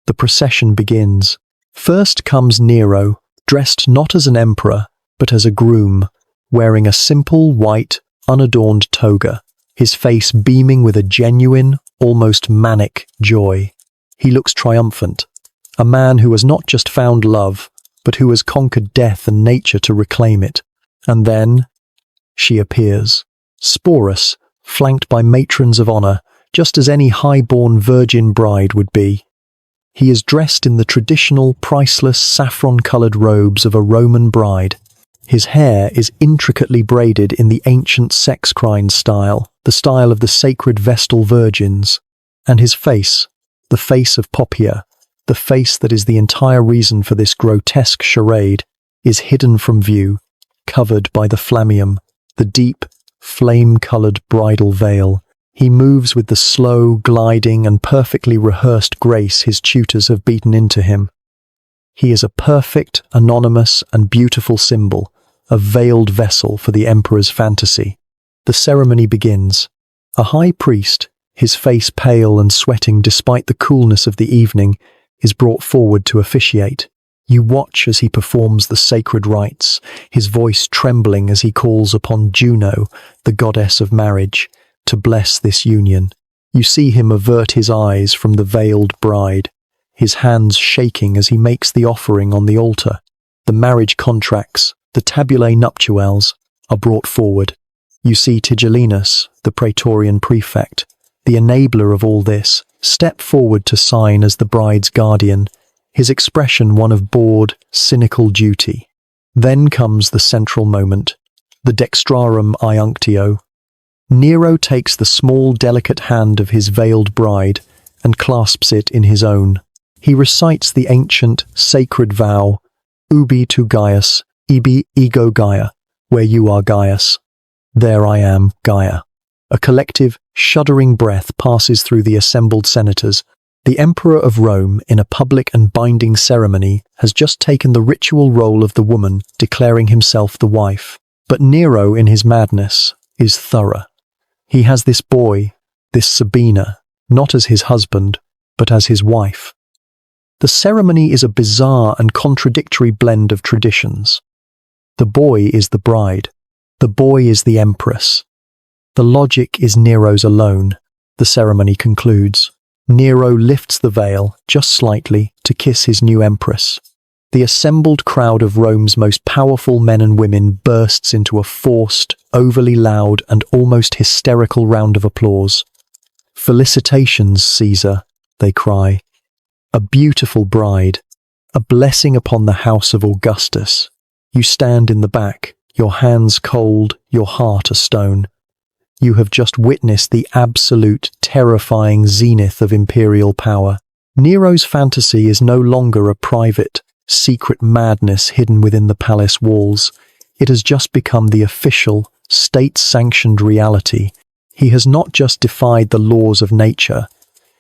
The procession begins. First comes Nero, dressed not as an emperor, but as a groom, wearing a simple, white, unadorned toga, his face beaming with a genuine, almost manic joy. He looks triumphant, a man who has not just found love, but who has conquered death and nature to reclaim it. And then she appears, Sporus, flanked by matrons of honor, just as any high-born virgin bride would be. He is dressed in the traditional, priceless, saffron-colored robes of a Roman bride. His hair is intricately braided in the ancient sex-crine style, the style of the sacred Vestal Virgins. And his face, the face of Poppaea, the face that is the entire reason for this grotesque charade, is hidden from view, covered by the flammeum, the deep, flame-colored bridal veil. He moves with the slow, gliding, and perfectly rehearsed grace his tutors have beaten into him. He is a perfect, anonymous, and beautiful symbol, a veiled vessel for the emperor's fantasy. The ceremony begins. A high priest, his face pale and sweating despite the coolness of the evening, is brought forward to officiate. You watch as he performs the sacred rites, his voice trembling as he calls upon Juno, the goddess of marriage, to bless this union. You see him avert his eyes from the veiled bride, his hands shaking as he makes the offering on the altar. The marriage contracts, the tabulae nuptials, are brought forward. You see Tigellinus, the praetorian prefect, the enabler of all this, step forward to sign as the bride's guardian, his expression one of bored, cynical duty. Then comes the central moment, the dextrarum iunctio. Nero takes the small, delicate hand of his veiled bride and clasps it in his own. He recites the ancient, sacred vow, ubi tu Gaius, ibi ego Gaia, where you are Gaius, there I am Gaia. A collective, shuddering breath passes through the assembled senators. The Emperor of Rome, in a public and binding ceremony, has just taken the ritual role of the woman, declaring himself the wife. But Nero, in his madness, is thorough. He has this boy, this Sabina, not as his husband, but as his wife. The ceremony is a bizarre and contradictory blend of traditions. The boy is the bride. The boy is the empress. The logic is Nero's alone. The ceremony concludes. Nero lifts the veil, just slightly, to kiss his new empress. The assembled crowd of Rome's most powerful men and women bursts into a forced, overly loud, and almost hysterical round of applause. "Felicitations, Caesar," they cry. "A beautiful bride. A blessing upon the house of Augustus." You stand in the back, your hands cold, your heart a stone. You have just witnessed the absolute, terrifying zenith of imperial power. Nero's fantasy is no longer a private, secret madness hidden within the palace walls. It has just become the official, state-sanctioned reality. He has not just defied the laws of nature,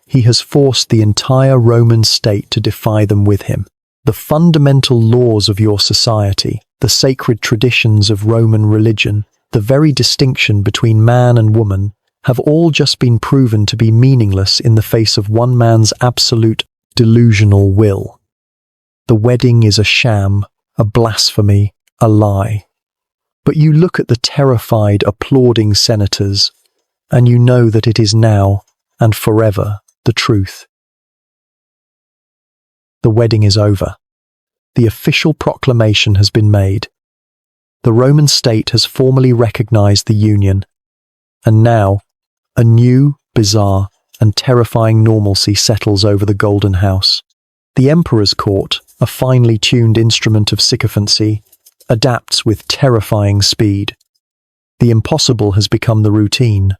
he has forced the entire Roman state to defy them with him. The fundamental laws of your society, the sacred traditions of Roman religion, the very distinction between man and woman, have all just been proven to be meaningless in the face of one man's absolute, delusional will. The wedding is a sham, a blasphemy, a lie. But you look at the terrified, applauding senators, and you know that it is now, and forever, the truth. The wedding is over. The official proclamation has been made. The Roman state has formally recognized the union, and now, a new, bizarre, and terrifying normalcy settles over the Golden House. The Emperor's court, a finely tuned instrument of sycophancy, adapts with terrifying speed. The impossible has become the routine.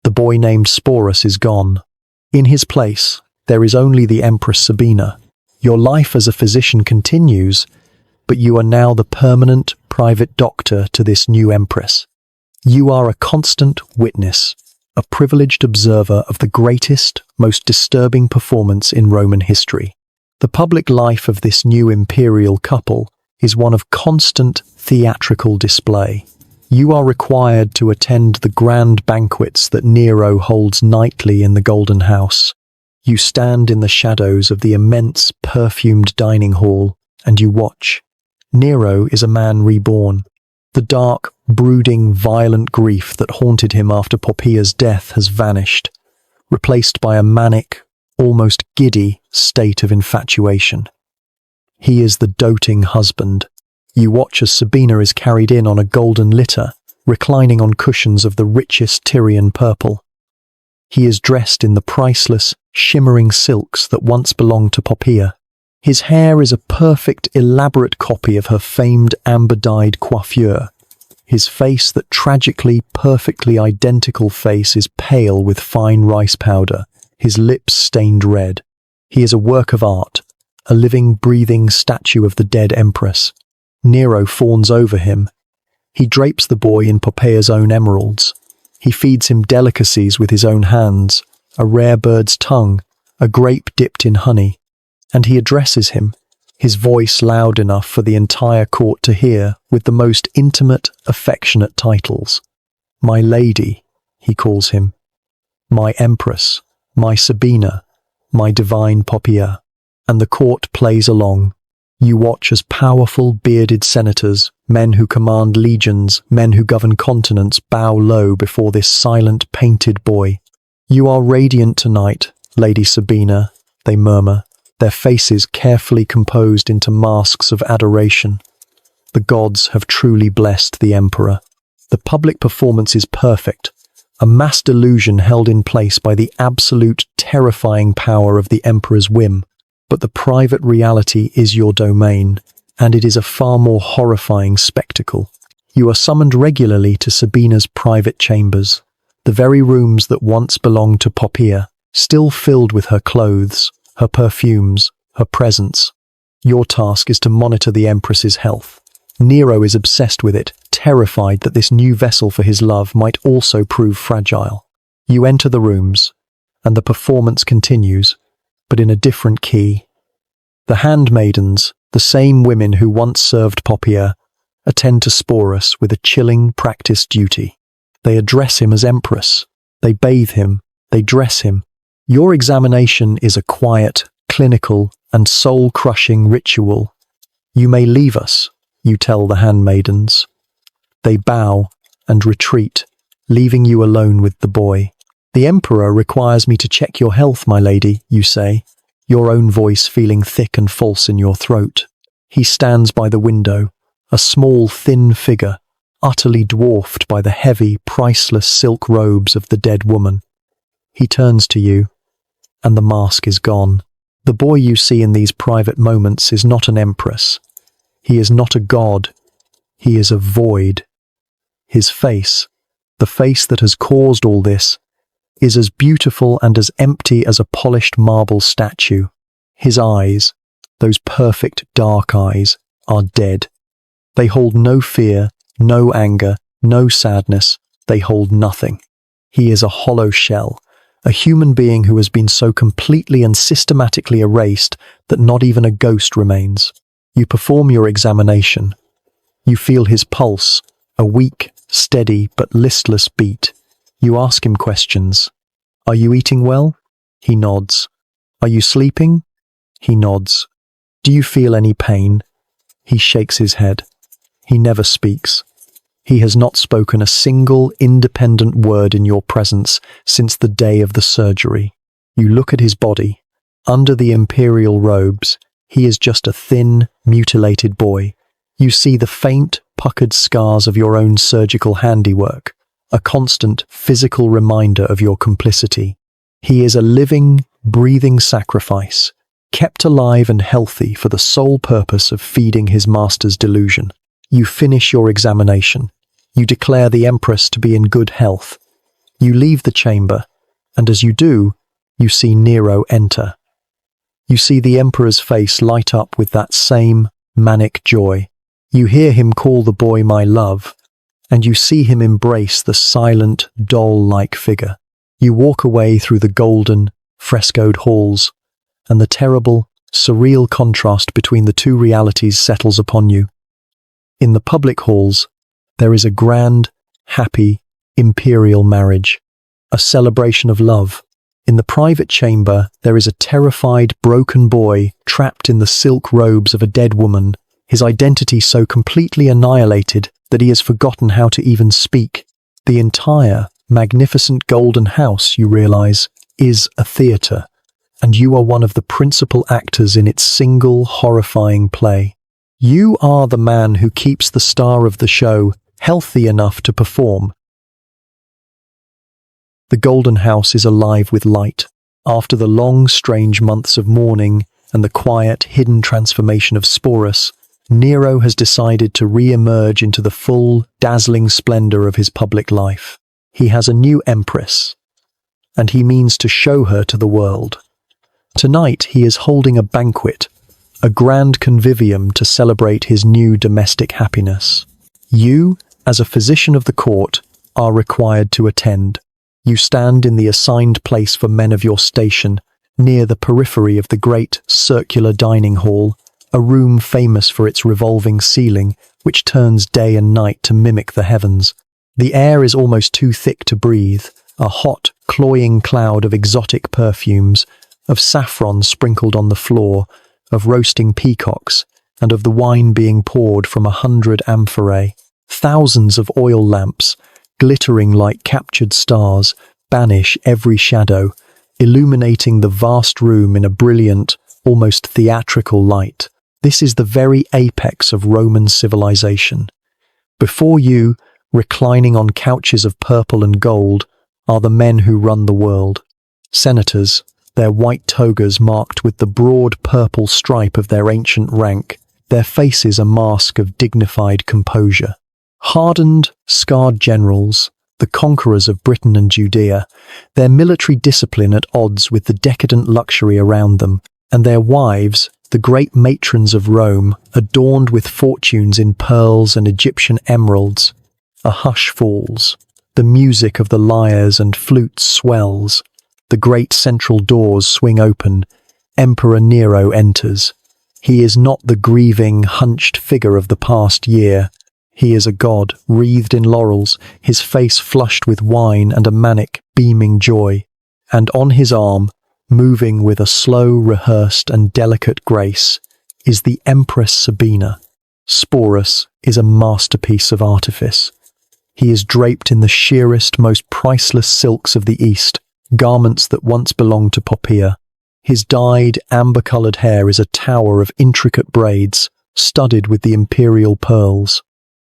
The boy named Sporus is gone. In his place, there is only the Empress Sabina. Your life as a physician continues, but you are now the permanent private doctor to this new empress. You are a constant witness, a privileged observer of the greatest, most disturbing performance in Roman history. The public life of this new imperial couple is one of constant theatrical display. You are required to attend the grand banquets that Nero holds nightly in the Golden House. You stand in the shadows of the immense, perfumed dining hall, and you watch. Nero is a man reborn. The dark, brooding, violent grief that haunted him after Poppæa's death has vanished, replaced by a manic, almost giddy state of infatuation. He is the doting husband. You watch as Sabina is carried in on a golden litter, reclining on cushions of the richest Tyrian purple. He is dressed in the priceless, shimmering silks that once belonged to Poppæa. His hair is a perfect, elaborate copy of her famed amber-dyed coiffure. His face, that tragically, perfectly identical face, is pale with fine rice powder, his lips stained red. He is a work of art, a living, breathing statue of the dead empress. Nero fawns over him. He drapes the boy in Poppæa's own emeralds. He feeds him delicacies with his own hands, a rare bird's tongue, a grape dipped in honey. And he addresses him, his voice loud enough for the entire court to hear, with the most intimate, affectionate titles. My lady, he calls him. My empress, my Sabina, my divine Poppæa. And the court plays along. You watch as powerful, bearded senators, men who command legions, men who govern continents, bow low before this silent, painted boy. You are radiant tonight, Lady Sabina, they murmur, their faces carefully composed into masks of adoration. The gods have truly blessed the emperor. The public performance is perfect, a mass delusion held in place by the absolute, terrifying power of the emperor's whim. But the private reality is your domain, and it is a far more horrifying spectacle. You are summoned regularly to Sabina's private chambers, the very rooms that once belonged to Poppæa, still filled with her clothes, her perfumes, her presence. Your task is to monitor the empress's health. Nero is obsessed with it, terrified that this new vessel for his love might also prove fragile. You enter the rooms, and the performance continues, but in a different key. The handmaidens, the same women who once served Poppæa, attend to Sporus with a chilling, practiced duty. They address him as empress. They bathe him. They dress him. Your examination is a quiet, clinical, and soul-crushing ritual. You may leave us, you tell the handmaidens. They bow and retreat, leaving you alone with the boy. The emperor requires me to check your health, my lady, you say, your own voice feeling thick and false in your throat. He stands by the window, a small, thin figure, utterly dwarfed by the heavy, priceless silk robes of the dead woman. He turns to you, and the mask is gone. The boy you see in these private moments is not an empress. He is not a god. He is a void. His face, the face that has caused all this, is as beautiful and as empty as a polished marble statue. His eyes, those perfect dark eyes, are dead. They hold no fear, no anger, no sadness. They hold nothing. He is a hollow shell, a human being who has been so completely and systematically erased that not even a ghost remains. You perform your examination. You feel his pulse, a weak, steady but listless beat. You ask him questions. Are you eating well? He nods. Are you sleeping? He nods. Do you feel any pain? He shakes his head. He never speaks. He has not spoken a single independent word in your presence since the day of the surgery. You look at his body. Under the imperial robes, he is just a thin, mutilated boy. You see the faint, puckered scars of your own surgical handiwork, a constant physical reminder of your complicity. He is a living, breathing sacrifice, kept alive and healthy for the sole purpose of feeding his master's delusion. You finish your examination. You declare the Empress to be in good health. You leave the chamber, and as you do, you see Nero enter. You see the Emperor's face light up with that same manic joy. You hear him call the boy my love, and you see him embrace the silent, doll-like figure. You walk away through the golden, frescoed halls, and the terrible, surreal contrast between the two realities settles upon you. In the public halls, there is a grand, happy, imperial marriage, a celebration of love. In the private chamber, there is a terrified, broken boy trapped in the silk robes of a dead woman, his identity so completely annihilated that he has forgotten how to even speak. The entire, magnificent golden house, you realize, is a theatre, and you are one of the principal actors in its single, horrifying play. You are the man who keeps the star of the show healthy enough to perform. The golden house is alive with light. After the long, strange months of mourning and the quiet, hidden transformation of Sporus, Nero has decided to re-emerge into the full, dazzling splendor of his public life. He has a new empress, and he means to show her to the world. Tonight he is holding a banquet, a grand convivium to celebrate his new domestic happiness. You, as a physician of the court, are required to attend. You stand in the assigned place for men of your station, near the periphery of the great circular dining hall, a room famous for its revolving ceiling, which turns day and night to mimic the heavens. The air is almost too thick to breathe, a hot, cloying cloud of exotic perfumes, of saffron sprinkled on the floor, of roasting peacocks, and of the wine being poured from 100 amphorae. Thousands of oil lamps, glittering like captured stars, banish every shadow, illuminating the vast room in a brilliant, almost theatrical light. This is the very apex of Roman civilization. Before you, reclining on couches of purple and gold, are the men who run the world. Senators, their white togas marked with the broad purple stripe of their ancient rank, their faces a mask of dignified composure. Hardened, scarred generals, the conquerors of Britain and Judea, their military discipline at odds with the decadent luxury around them, and their wives, the great matrons of Rome, adorned with fortunes in pearls and Egyptian emeralds. A hush falls. The music of the lyres and flutes swells. The great central doors swing open. Emperor Nero enters. He is not the grieving, hunched figure of the past year. He is a god, wreathed in laurels, his face flushed with wine and a manic, beaming joy. And on his arm, moving with a slow, rehearsed and delicate grace, is the Empress Sabina. Sporus is a masterpiece of artifice. He is draped in the sheerest, most priceless silks of the East, garments that once belonged to Poppaea. His dyed, amber-coloured hair is a tower of intricate braids, studded with the imperial pearls.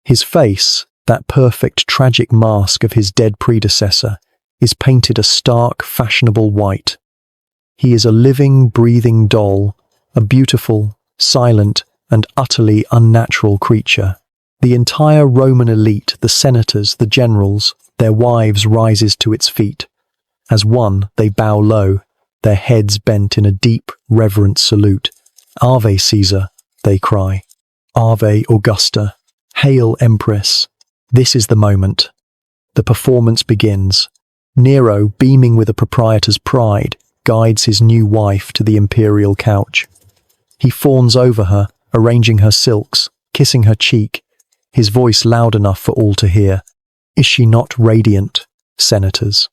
His face, that perfect, tragic mask of his dead predecessor, is painted a stark, fashionable white. He is a living, breathing doll, a beautiful, silent, and utterly unnatural creature. The entire Roman elite, the senators, the generals, their wives rises to its feet. As one, they bow low, their heads bent in a deep, reverent salute. Ave Caesar, they cry. Ave Augusta. Hail, Empress. This is the moment. The performance begins. Nero, beaming with a proprietor's pride, guides his new wife to the imperial couch. He fawns over her, arranging her silks, kissing her cheek, his voice loud enough for all to hear. Is she not radiant, senators?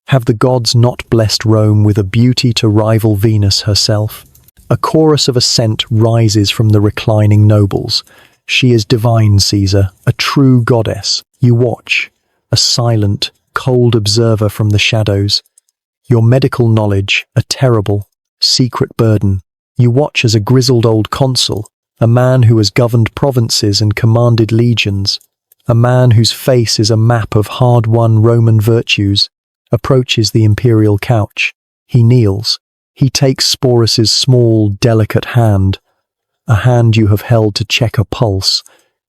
Have the gods not blessed Rome with a beauty to rival Venus herself? A chorus of assent rises from the reclining nobles. She is divine, Caesar, a true goddess. You watch, a silent, cold observer from the shadows. Your medical knowledge, a terrible, secret burden. You watch as a grizzled old consul, a man who has governed provinces and commanded legions, a man whose face is a map of hard-won Roman virtues, approaches the imperial couch. He kneels. He takes Sporus's small, delicate hand, a hand you have held to check a pulse,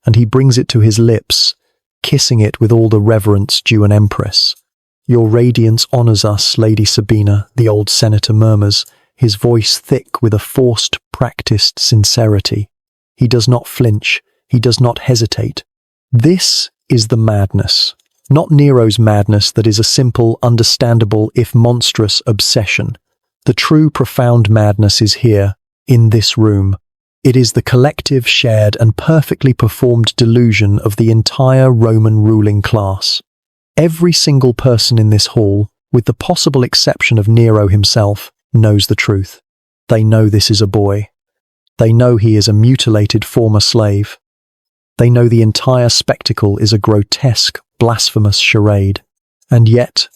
and he brings it to his lips, kissing it with all the reverence due an empress. Your radiance honors us, Lady Sabina, the old senator murmurs, his voice thick with a forced, practiced sincerity. He does not flinch. He does not hesitate. This is the madness. Not Nero's madness that is a simple, understandable, if monstrous, obsession. The true, profound madness is here, in this room. It is the collective, shared, and perfectly performed delusion of the entire Roman ruling class. Every single person in this hall, with the possible exception of Nero himself, knows the truth. They know this is a boy. They know he is a mutilated former slave. They know the entire spectacle is a grotesque, blasphemous charade. And yet,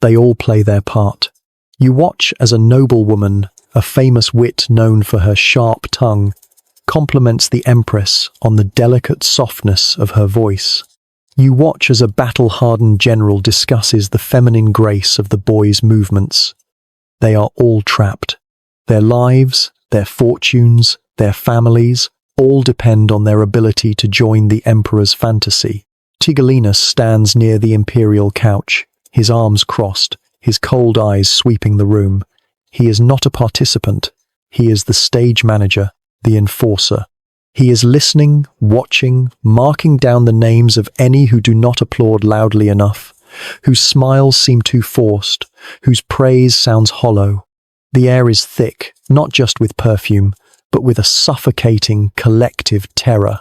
they all play their part. You watch as a noblewoman, a famous wit known for her sharp tongue, compliments the empress on the delicate softness of her voice. You watch as a battle-hardened general discusses the feminine grace of the boy's movements. They are all trapped. Their lives, their fortunes, their families, all depend on their ability to join the emperor's fantasy. Tigellinus stands near the imperial couch, his arms crossed, his cold eyes sweeping the room. He is not a participant. He is the stage manager, the enforcer. He is listening, watching, marking down the names of any who do not applaud loudly enough, whose smiles seem too forced, whose praise sounds hollow. The air is thick, not just with perfume, but with a suffocating, collective terror.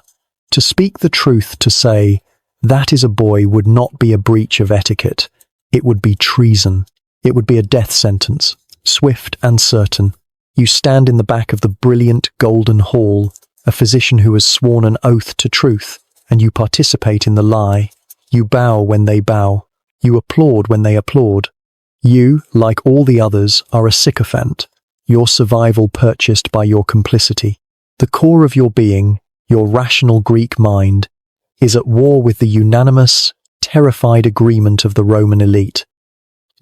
To speak the truth, to say, that is a boy, would not be a breach of etiquette. It would be treason. It would be a death sentence, swift and certain. You stand in the back of the brilliant golden hall, a physician who has sworn an oath to truth, and you participate in the lie. You bow when they bow. You applaud when they applaud. You, like all the others, are a sycophant, your survival purchased by your complicity. The core of your being, your rational Greek mind, is at war with the unanimous, terrified agreement of the Roman elite.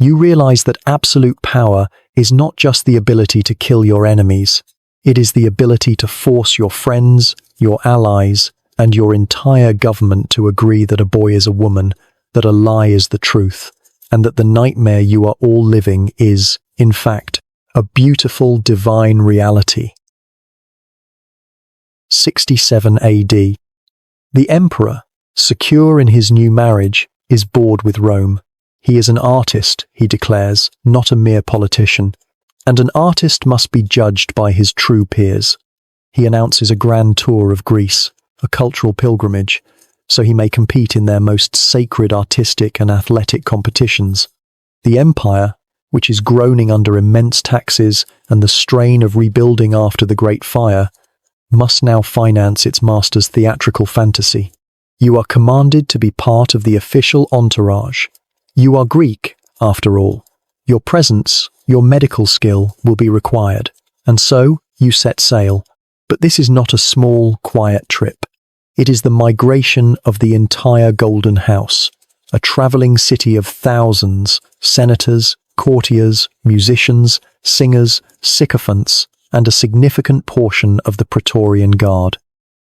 You realize that absolute power is not just the ability to kill your enemies. It is the ability to force your friends, your allies, and your entire government to agree that a boy is a woman, that a lie is the truth, and that the nightmare you are all living is, in fact, a beautiful divine reality. 67 AD. The emperor, secure in his new marriage, is bored with Rome. He is an artist, he declares, not a mere politician, and an artist must be judged by his true peers. He announces a grand tour of Greece, a cultural pilgrimage, so he may compete in their most sacred artistic and athletic competitions. The empire, which is groaning under immense taxes and the strain of rebuilding after the Great Fire, must now finance its master's theatrical fantasy. You are commanded to be part of the official entourage. You are Greek, after all. Your presence, your medical skill will be required, and so you set sail. But this is not a small, quiet trip. It is the migration of the entire Golden House, a traveling city of thousands, senators, courtiers, musicians, singers, sycophants, and a significant portion of the Praetorian Guard.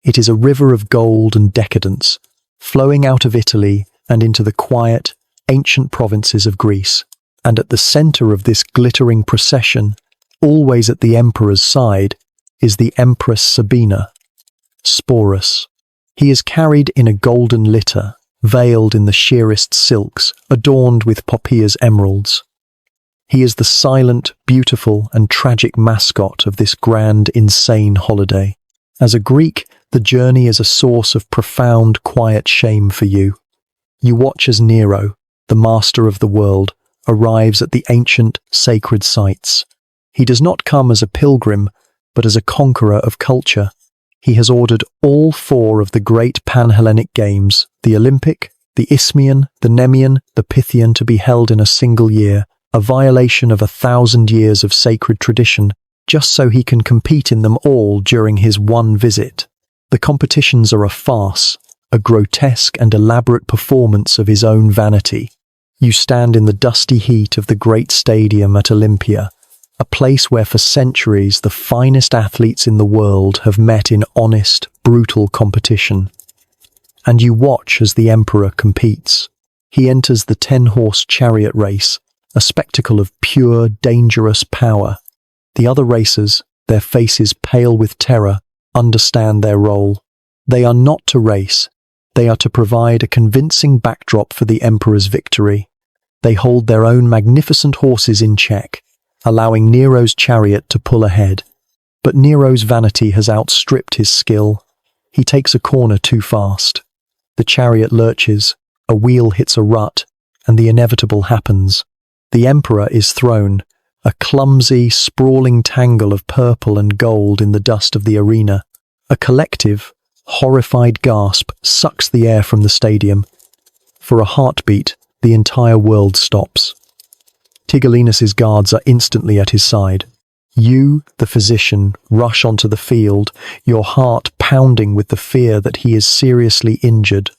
It is a river of gold and decadence, flowing out of Italy and into the quiet, ancient provinces of Greece. And at the center of this glittering procession, always at the emperor's side, is the Empress Sabina, Sporus, He is carried in a golden litter, veiled in the sheerest silks, adorned with Poppæa's emeralds. He is the silent, beautiful, and tragic mascot of this grand, insane holiday. As a Greek, the journey is a source of profound, quiet shame for you. You watch as Nero, the master of the world, arrives at the ancient, sacred sites. He does not come as a pilgrim, but as a conqueror of culture. He has ordered all 4 of the great Pan-Hellenic Games, the Olympic, the Isthmian, the Nemean, the Pythian, to be held in a single year, a violation of 1,000 years of sacred tradition, just so he can compete in them all during his one visit. The competitions are a farce, a grotesque and elaborate performance of his own vanity. You stand in the dusty heat of the great stadium at Olympia, a place where for centuries the finest athletes in the world have met in honest, brutal competition. And you watch as the emperor competes. He enters the 10-horse chariot race, a spectacle of pure, dangerous power. The other racers, their faces pale with terror, understand their role. They are not to race. They are to provide a convincing backdrop for the emperor's victory. They hold their own magnificent horses in check, allowing Nero's chariot to pull ahead. But Nero's vanity has outstripped his skill. He takes a corner too fast. The chariot lurches, a wheel hits a rut, and the inevitable happens. The emperor is thrown, a clumsy, sprawling tangle of purple and gold in the dust of the arena. A collective, horrified gasp sucks the air from the stadium. For a heartbeat, the entire world stops. Tigellinus's guards are instantly at his side. You, the physician, rush onto the field, your heart pounding with the fear that he is seriously injured,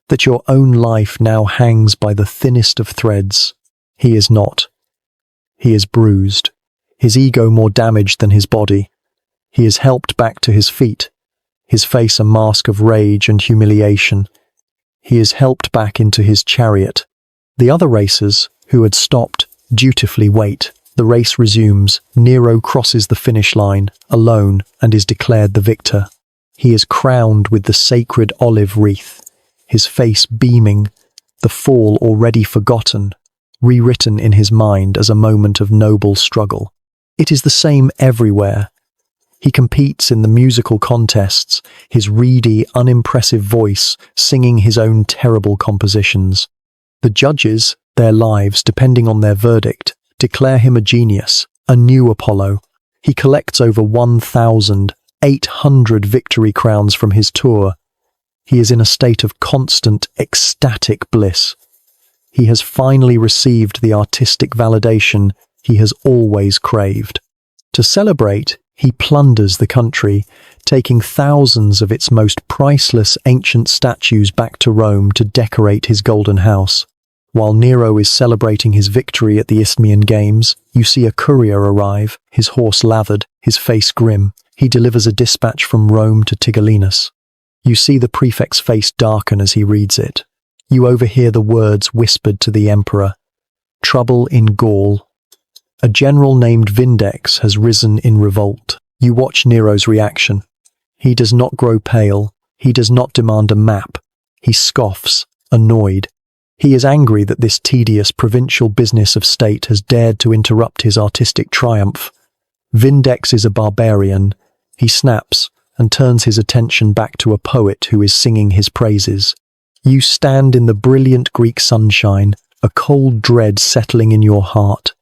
that your own life now hangs by the thinnest of threads. He is not. He is bruised, his ego more damaged than his body. He is helped back to his feet, his face a mask of rage and humiliation. He is helped back into his chariot. The other racers, who had stopped, dutifully wait. The race resumes. Nero crosses the finish line, alone, and is declared the victor. He is crowned with the sacred olive wreath, his face beaming, the fall already forgotten, rewritten in his mind as a moment of noble struggle. It is the same everywhere. He competes in the musical contests, his reedy, unimpressive voice singing his own terrible compositions. The judges, their lives depending on their verdict, declare him a genius, a new Apollo. He collects over 1,800 victory crowns from his tour. He is in a state of constant, ecstatic bliss. He has finally received the artistic validation he has always craved. To celebrate, he plunders the country, taking thousands of its most priceless ancient statues back to Rome to decorate his golden house. While Nero is celebrating his victory at the Isthmian Games, you see a courier arrive, his horse lathered, his face grim. He delivers a dispatch from Rome to Tigellinus. You see the prefect's face darken as he reads it. You overhear the words whispered to the emperor. Trouble in Gaul. A general named Vindex has risen in revolt. You watch Nero's reaction. He does not grow pale. He does not demand a map. He scoffs, annoyed. He is angry that this tedious provincial business of state has dared to interrupt his artistic triumph. Vindex is a barbarian. He snaps and turns his attention back to a poet who is singing his praises. You stand in the brilliant Greek sunshine, a cold dread settling in your heart.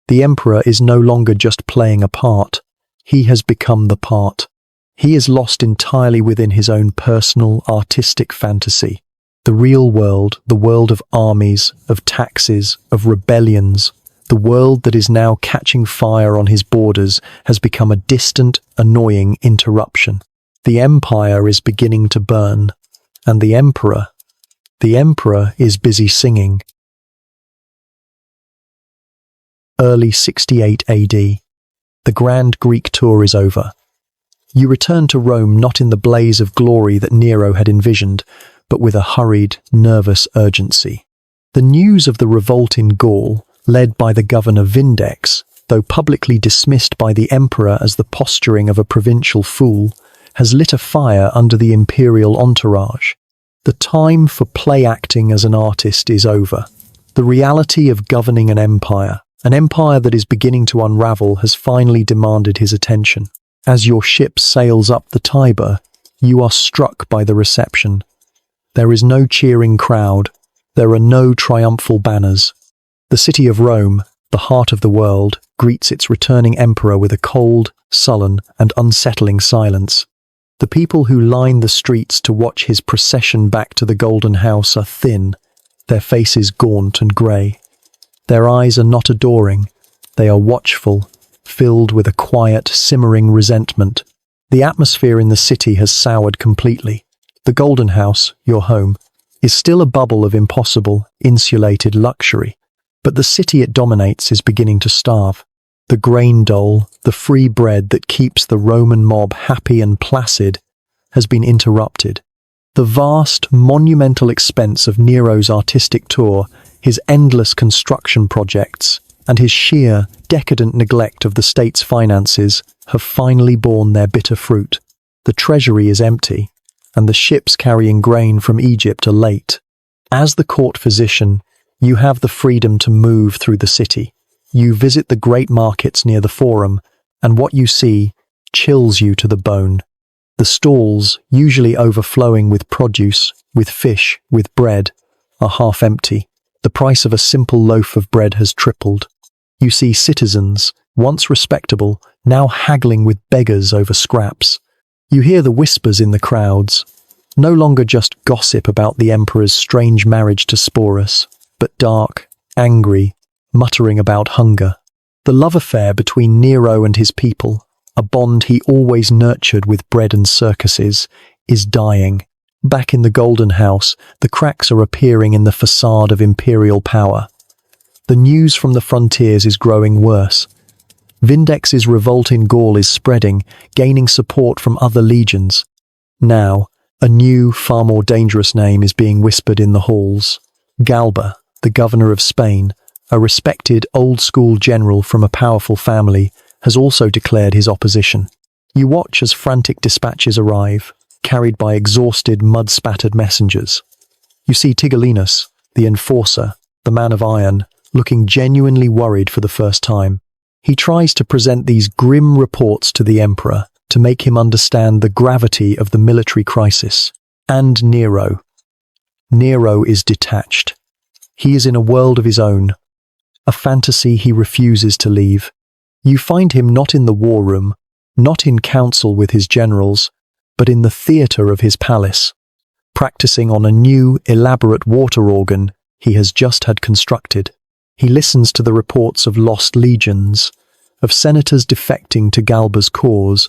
The emperor is no longer just playing a part. He has become the part. He is lost entirely within his own personal, artistic fantasy. The real world, the world of armies, of taxes, of rebellions, the world that is now catching fire on his borders has become a distant, annoying interruption. The empire is beginning to burn, and the emperor is busy singing. Early 68 AD. The grand Greek tour is over. You return to Rome not in the blaze of glory that Nero had envisioned, but with a hurried, nervous urgency. The news of the revolt in Gaul, led by the governor Vindex, though publicly dismissed by the emperor as the posturing of a provincial fool, has lit a fire under the imperial entourage. The time for play acting as an artist is over. The reality of governing an empire that is beginning to unravel, has finally demanded his attention. As your ship sails up the Tiber, you are struck by the reception. There is no cheering crowd. There are no triumphal banners. The city of Rome, the heart of the world, greets its returning emperor with a cold, sullen, and unsettling silence. The people who line the streets to watch his procession back to the Golden House are thin, their faces gaunt and grey. Their eyes are not adoring, they are watchful, filled with a quiet, simmering resentment. The atmosphere in the city has soured completely. The Golden House, your home, is still a bubble of impossible, insulated luxury, but the city it dominates is beginning to starve. The grain dole, the free bread that keeps the Roman mob happy and placid, has been interrupted. The vast, monumental expense of Nero's artistic tour, his endless construction projects, and his sheer, decadent neglect of the state's finances have finally borne their bitter fruit. The treasury is empty, and the ships carrying grain from Egypt are late. As the court physician, you have the freedom to move through the city. You visit the great markets near the Forum, and what you see chills you to the bone. The stalls, usually overflowing with produce, with fish, with bread, are half empty. The price of a simple loaf of bread has tripled. You see citizens, once respectable, now haggling with beggars over scraps. You hear the whispers in the crowds, no longer just gossip about the emperor's strange marriage to Sporus, but dark, angry, muttering about hunger. The love affair between Nero and his people, a bond he always nurtured with bread and circuses, is dying. Back in the Golden House, the cracks are appearing in the facade of imperial power. The news from the frontiers is growing worse. Vindex's revolt in Gaul is spreading, gaining support from other legions. Now, a new, far more dangerous name is being whispered in the halls. Galba, the governor of Spain, a respected old-school general from a powerful family, has also declared his opposition. You watch as frantic dispatches arrive, carried by exhausted, mud-spattered messengers. You see Tigellinus, the enforcer, the man of iron, looking genuinely worried for the first time. He tries to present these grim reports to the emperor to make him understand the gravity of the military crisis. And Nero. Nero is detached. He is in a world of his own, a fantasy he refuses to leave. You find him not in the war room, not in council with his generals, but in the theatre of his palace, practicing on a new, elaborate water organ he has just had constructed. He listens to the reports of lost legions, of senators defecting to Galba's cause,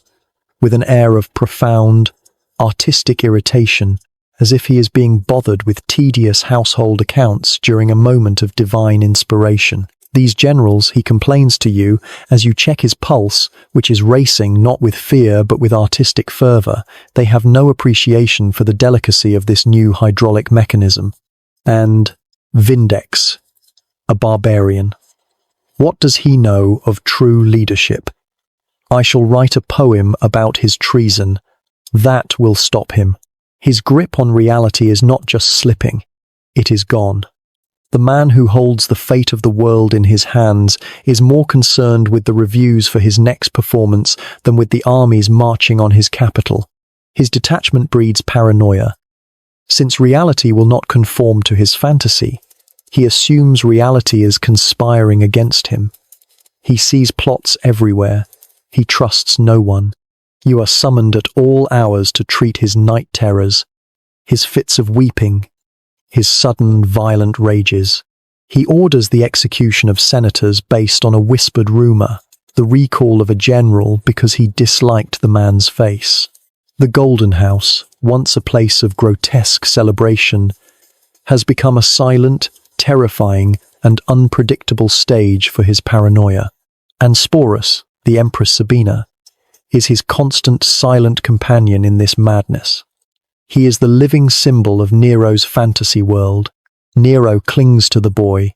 with an air of profound, artistic irritation, as if he is being bothered with tedious household accounts during a moment of divine inspiration. These generals, he complains to you as you check his pulse, which is racing not with fear but with artistic fervour. They have no appreciation for the delicacy of this new hydraulic mechanism. And Vindex, a barbarian. What does he know of true leadership? I shall write a poem about his treason. That will stop him. His grip on reality is not just slipping, it is gone. The man who holds the fate of the world in his hands is more concerned with the reviews for his next performance than with the armies marching on his capital. His detachment breeds paranoia. Since reality will not conform to his fantasy, he assumes reality is conspiring against him. He sees plots everywhere. He trusts no one. You are summoned at all hours to treat his night terrors, his fits of weeping, his sudden, violent rages. He orders the execution of senators based on a whispered rumour, the recall of a general because he disliked the man's face. The Golden House, once a place of grotesque celebration, has become a silent, terrifying, and unpredictable stage for his paranoia. And Sporus, the Empress Sabina, is his constant, silent companion in this madness. He is the living symbol of Nero's fantasy world. Nero clings to the boy,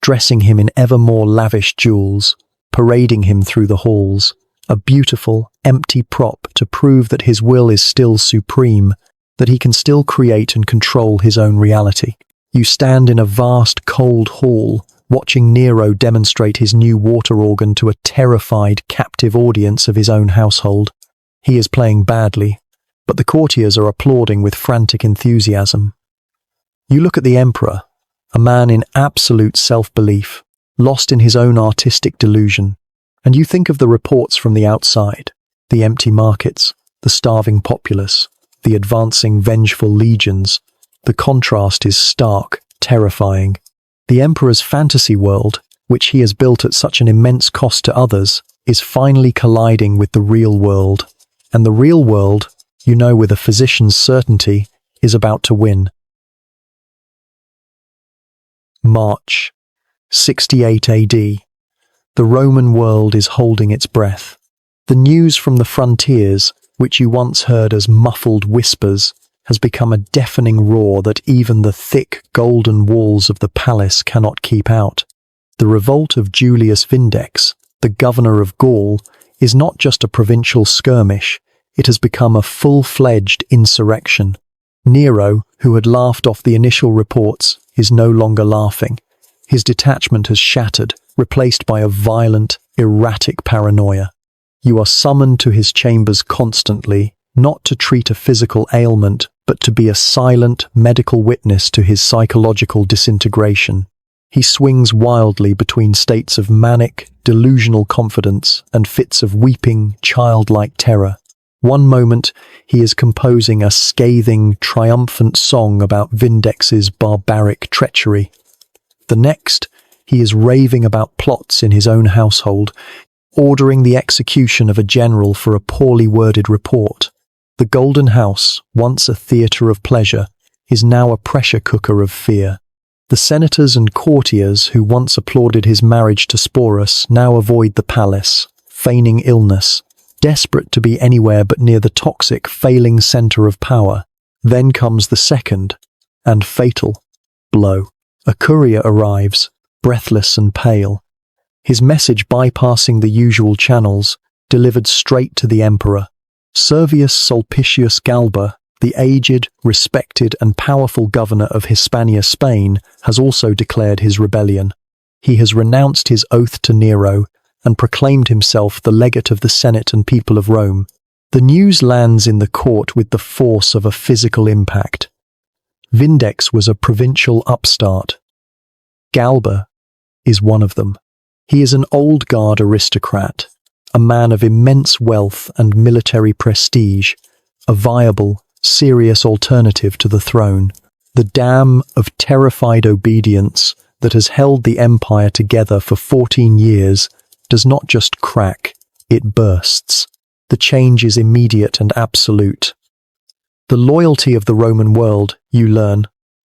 dressing him in ever more lavish jewels, parading him through the halls, a beautiful, empty prop to prove that his will is still supreme, that he can still create and control his own reality. You stand in a vast, cold hall, watching Nero demonstrate his new water organ to a terrified, captive audience of his own household. He is playing badly, but the courtiers are applauding with frantic enthusiasm. You look at the emperor, a man in absolute self-belief, lost in his own artistic delusion, and you think of the reports from the outside, the empty markets, the starving populace, the advancing vengeful legions. The contrast is stark, terrifying. The emperor's fantasy world, which he has built at such an immense cost to others, is finally colliding with the real world. And the real world, you know with a physician's certainty, is about to win. March, 68 AD. The Roman world is holding its breath. The news from the frontiers, which you once heard as muffled whispers, has become a deafening roar that even the thick golden walls of the palace cannot keep out. The revolt of Julius Vindex, the governor of Gaul, is not just a provincial skirmish, it has become a full-fledged insurrection. Nero, who had laughed off the initial reports, is no longer laughing. His detachment has shattered, replaced by a violent, erratic paranoia. You are summoned to his chambers constantly, not to treat a physical ailment, but to be a silent medical witness to his psychological disintegration. He swings wildly between states of manic, delusional confidence and fits of weeping, childlike terror. One moment, he is composing a scathing, triumphant song about Vindex's barbaric treachery. The next, he is raving about plots in his own household, ordering the execution of a general for a poorly worded report. The Golden House, once a theatre of pleasure, is now a pressure cooker of fear. The senators and courtiers who once applauded his marriage to Sporus now avoid the palace, feigning illness, desperate to be anywhere but near the toxic, failing centre of power. Then comes the second, and fatal, blow. A courier arrives, breathless and pale, his message bypassing the usual channels, delivered straight to the emperor. Servius Sulpicius Galba, the aged, respected and powerful governor of Hispania, Spain, has also declared his rebellion. He has renounced his oath to Nero and proclaimed himself the legate of the Senate and people of Rome. The news lands in the court with the force of a physical impact. Vindex was a provincial upstart. Galba is one of them. He is an old guard aristocrat, a man of immense wealth and military prestige, a viable, serious alternative to the throne. The dam of terrified obedience that has held the empire together for 14 years does not just crack, it bursts. The change is immediate and absolute. The loyalty of the Roman world, you learn,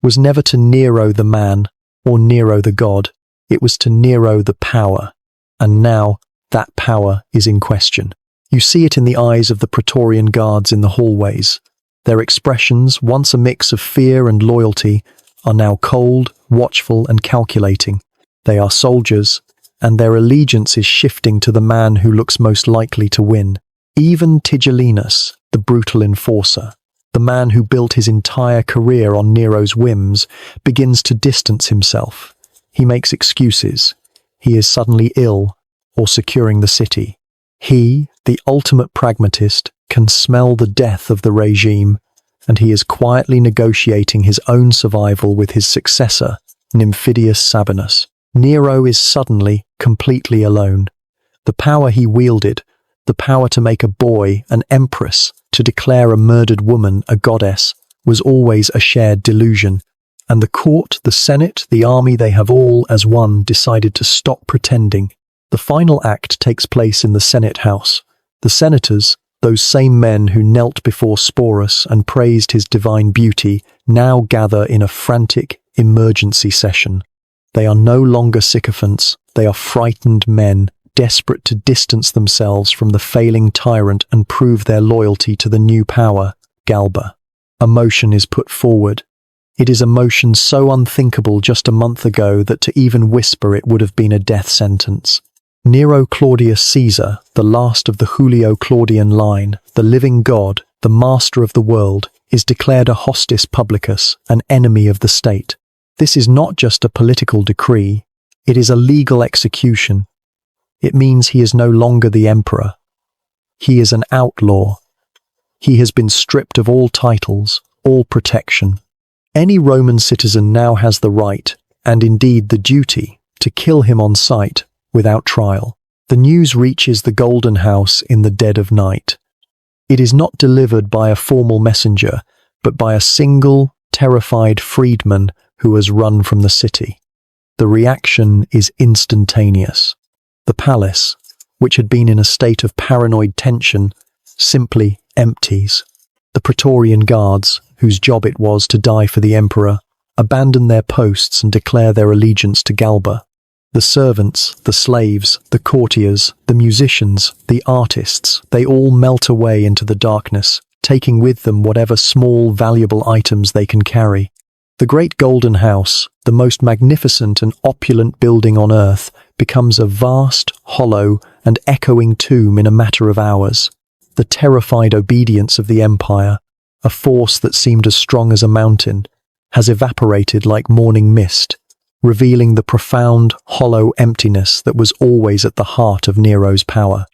was never to Nero the man or Nero the god. It was to Nero the power. And now, that power is in question. You see it in the eyes of the Praetorian guards in the hallways. Their expressions, once a mix of fear and loyalty, are now cold, watchful and calculating. They are soldiers, and their allegiance is shifting to the man who looks most likely to win. Even Tigellinus, the brutal enforcer, the man who built his entire career on Nero's whims, begins to distance himself. He makes excuses. He is suddenly ill or securing the city. He, the ultimate pragmatist, can smell the death of the regime, and he is quietly negotiating his own survival with his successor, Nymphidius Sabinus. Nero is suddenly completely alone. The power he wielded, the power to make a boy an empress, to declare a murdered woman a goddess, was always a shared delusion. And the court, the Senate, the army, they have all, as one, decided to stop pretending. The final act takes place in the Senate House. The senators, those same men who knelt before Sporus and praised his divine beauty, now gather in a frantic emergency session. They are no longer sycophants, they are frightened men, desperate to distance themselves from the failing tyrant and prove their loyalty to the new power, Galba. A motion is put forward. It is a motion so unthinkable just a month ago that to even whisper it would have been a death sentence. Nero Claudius Caesar, the last of the Julio-Claudian line, the living god, the master of the world, is declared a hostis publicus, an enemy of the state. This is not just a political decree, it is a legal execution. It means he is no longer the emperor. He is an outlaw. He has been stripped of all titles, all protection. Any Roman citizen now has the right, and indeed the duty, to kill him on sight, without trial. The news reaches the Golden House in the dead of night. It is not delivered by a formal messenger, but by a single, terrified freedman who has run from the city. The reaction is instantaneous. The palace, which had been in a state of paranoid tension, simply empties. The Praetorian guards, whose job it was to die for the emperor, abandon their posts and declare their allegiance to Galba. The servants, the slaves, the courtiers, the musicians, the artists, they all melt away into the darkness, taking with them whatever small, valuable items they can carry. The great Golden House, the most magnificent and opulent building on earth, becomes a vast, hollow, and echoing tomb in a matter of hours. The terrified obedience of the empire, a force that seemed as strong as a mountain, has evaporated like morning mist, revealing the profound, hollow emptiness that was always at the heart of Nero's power.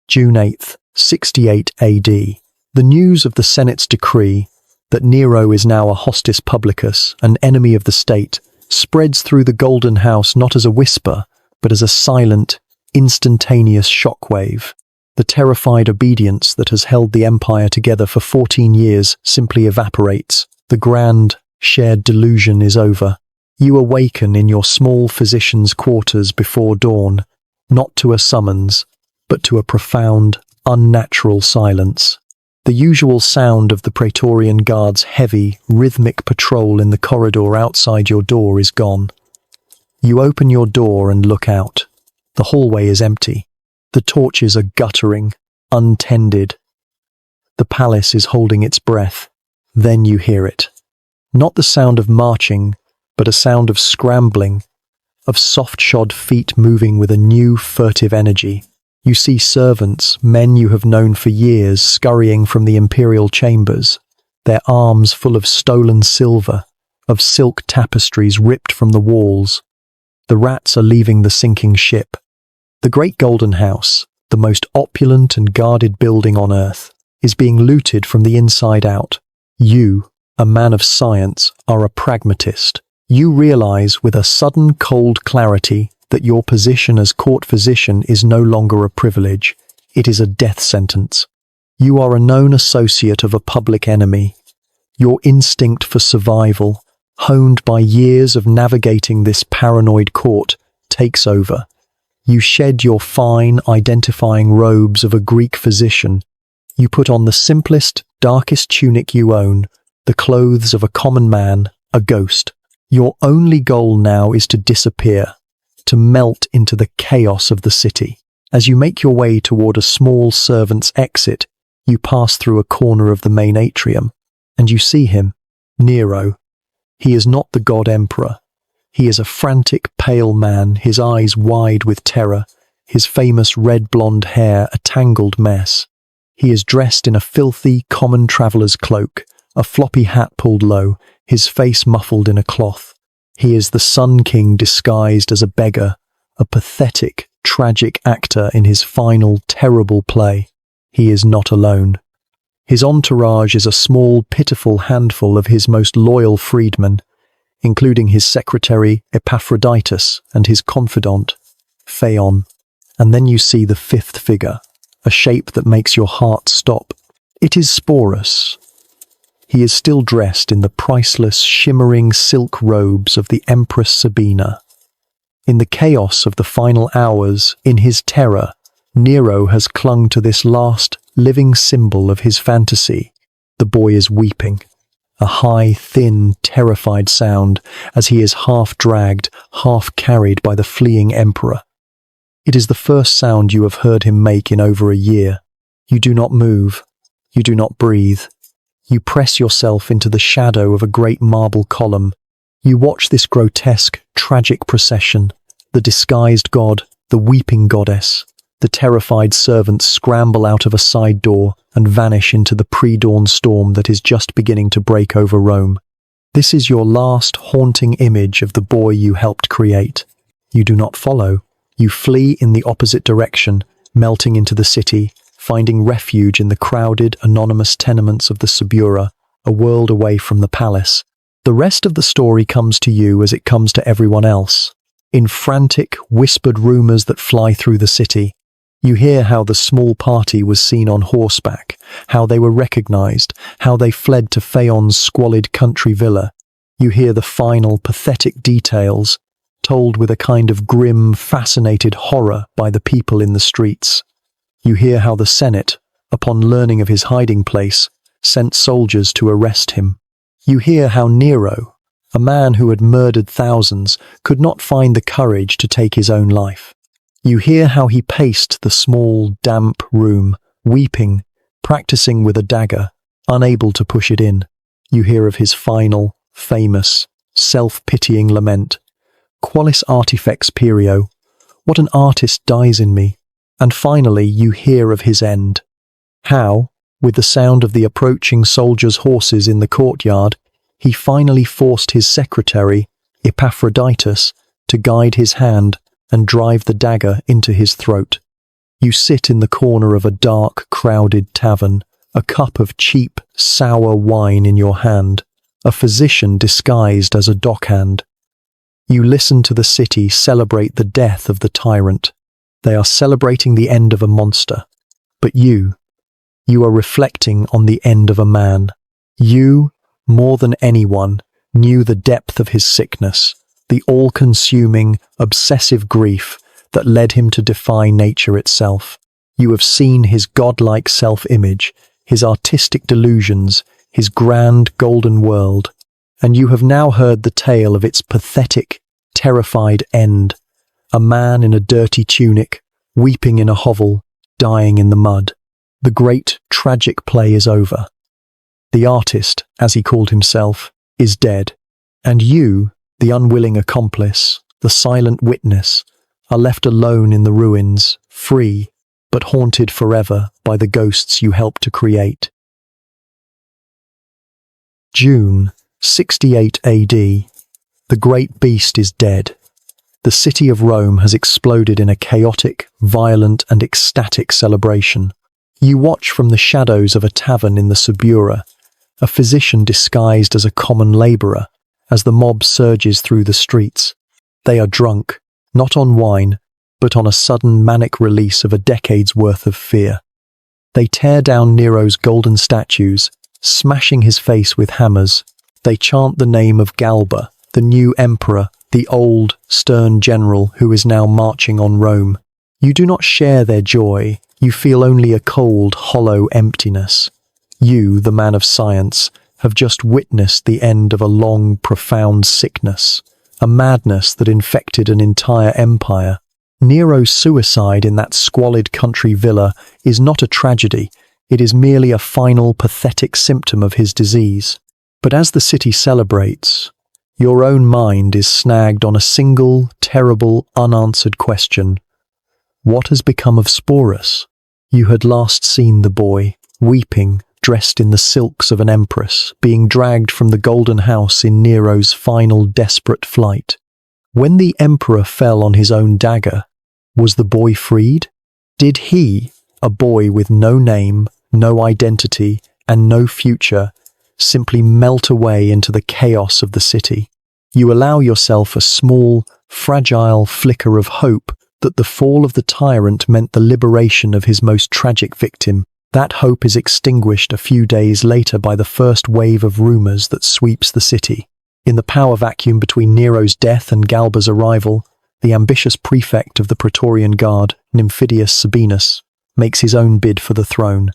June 8th, 68 AD. The news of the Senate's decree that Nero is now a hostis publicus, an enemy of the state, spreads through the Golden House not as a whisper, but as a silent, instantaneous shockwave. The terrified obedience that has held the empire together for 14 years simply evaporates. The grand, shared delusion is over. You awaken in your small physician's quarters before dawn, not to a summons, but to a profound, unnatural silence. The usual sound of the Praetorian Guard's heavy, rhythmic patrol in the corridor outside your door is gone. You open your door and look out. The hallway is empty. The torches are guttering, untended. The palace is holding its breath. Then you hear it. Not the sound of marching, but a sound of scrambling, of soft-shod feet moving with a new, furtive energy. You see servants, men you have known for years, scurrying from the imperial chambers, their arms full of stolen silver, of silk tapestries ripped from the walls. The rats are leaving the sinking ship. The great Golden House, the most opulent and guarded building on earth, is being looted from the inside out. You, a man of science, are a pragmatist. You realize with a sudden cold clarity that your position as court physician is no longer a privilege. It is a death sentence. You are a known associate of a public enemy. Your instinct for survival, honed by years of navigating this paranoid court, takes over. You shed your fine, identifying robes of a Greek physician. You put on the simplest, darkest tunic you own, the clothes of a common man, a ghost. Your only goal now is to disappear, to melt into the chaos of the city. As you make your way toward a small servant's exit, you pass through a corner of the main atrium, and you see him, Nero. He is not the god emperor. He is a frantic, pale man, his eyes wide with terror, his famous red-blonde hair a tangled mess. He is dressed in a filthy, common traveller's cloak, a floppy hat pulled low, his face muffled in a cloth. He is the Sun King disguised as a beggar, a pathetic, tragic actor in his final, terrible play. He is not alone. His entourage is a small, pitiful handful of his most loyal freedmen, including his secretary Epaphroditus and his confidant, Phaon. And then you see the fifth figure, a shape that makes your heart stop. It is Sporus. He is still dressed in the priceless, shimmering silk robes of the Empress Sabina. In the chaos of the final hours, in his terror, Nero has clung to this last, living symbol of his fantasy. The boy is weeping. A high, thin, terrified sound as he is half dragged, half carried by the fleeing emperor. It is the first sound you have heard him make in over a year. You do not move. You do not breathe. You press yourself into the shadow of a great marble column. You watch this grotesque, tragic procession, The disguised god, the weeping goddess. The terrified servants scramble out of a side door and vanish into the pre-dawn storm that is just beginning to break over Rome. This is your last haunting image of the boy you helped create. You do not follow. You flee in the opposite direction, melting into the city, finding refuge in the crowded, anonymous tenements of the Subura, a world away from the palace. The rest of the story comes to you as it comes to everyone else. In frantic, whispered rumors that fly through the city, you hear how the small party was seen on horseback, how they were recognized, how they fled to Phaon's squalid country villa. You hear the final, pathetic details, told with a kind of grim, fascinated horror by the people in the streets. You hear how the Senate, upon learning of his hiding place, sent soldiers to arrest him. You hear how Nero, a man who had murdered thousands, could not find the courage to take his own life. You hear how he paced the small, damp room, weeping, practicing with a dagger, unable to push it in. You hear of his final, famous, self-pitying lament. Qualis artifex perio, what an artist dies in me. And finally you hear of his end. How, with the sound of the approaching soldiers' horses in the courtyard, he finally forced his secretary, Epaphroditus, to guide his hand and drive the dagger into his throat. You sit in the corner of a dark, crowded tavern, a cup of cheap, sour wine in your hand, a physician disguised as a dockhand. You listen to the city celebrate the death of the tyrant. They are celebrating the end of a monster. But you are reflecting on the end of a man. You, more than anyone, knew the depth of his sickness, the all-consuming, obsessive grief that led him to defy nature itself. You have seen his godlike self-image, his artistic delusions, his grand golden world, and you have now heard the tale of its pathetic, terrified end. A man in a dirty tunic, weeping in a hovel, dying in the mud. The great, tragic play is over. The artist, as he called himself, is dead, and you, the unwilling accomplice, the silent witness, are left alone in the ruins, free, but haunted forever by the ghosts you helped to create. June, 68 AD. The great beast is dead. The city of Rome has exploded in a chaotic, violent, and ecstatic celebration. You watch from the shadows of a tavern in the Subura, a physician disguised as a common labourer, as the mob surges through the streets. They are drunk, not on wine, but on a sudden manic release of a decade's worth of fear. They tear down Nero's golden statues, smashing his face with hammers. They chant the name of Galba, the new emperor, the old, stern general who is now marching on Rome. You do not share their joy. You feel only a cold, hollow emptiness. You, the man of science, have just witnessed the end of a long, profound sickness, a madness that infected an entire empire. Nero's suicide in that squalid country villa is not a tragedy, it is merely a final, pathetic symptom of his disease. But as the city celebrates, your own mind is snagged on a single, terrible, unanswered question. What has become of Sporus? You had last seen the boy, weeping, dressed in the silks of an empress, being dragged from the golden house in Nero's final desperate flight. When the emperor fell on his own dagger, was the boy freed? Did he, a boy with no name, no identity, and no future, simply melt away into the chaos of the city? You allow yourself a small, fragile flicker of hope that the fall of the tyrant meant the liberation of his most tragic victim. That hope is extinguished a few days later by the first wave of rumors that sweeps the city. In the power vacuum between Nero's death and Galba's arrival, the ambitious prefect of the Praetorian Guard, Nymphidius Sabinus, makes his own bid for the throne,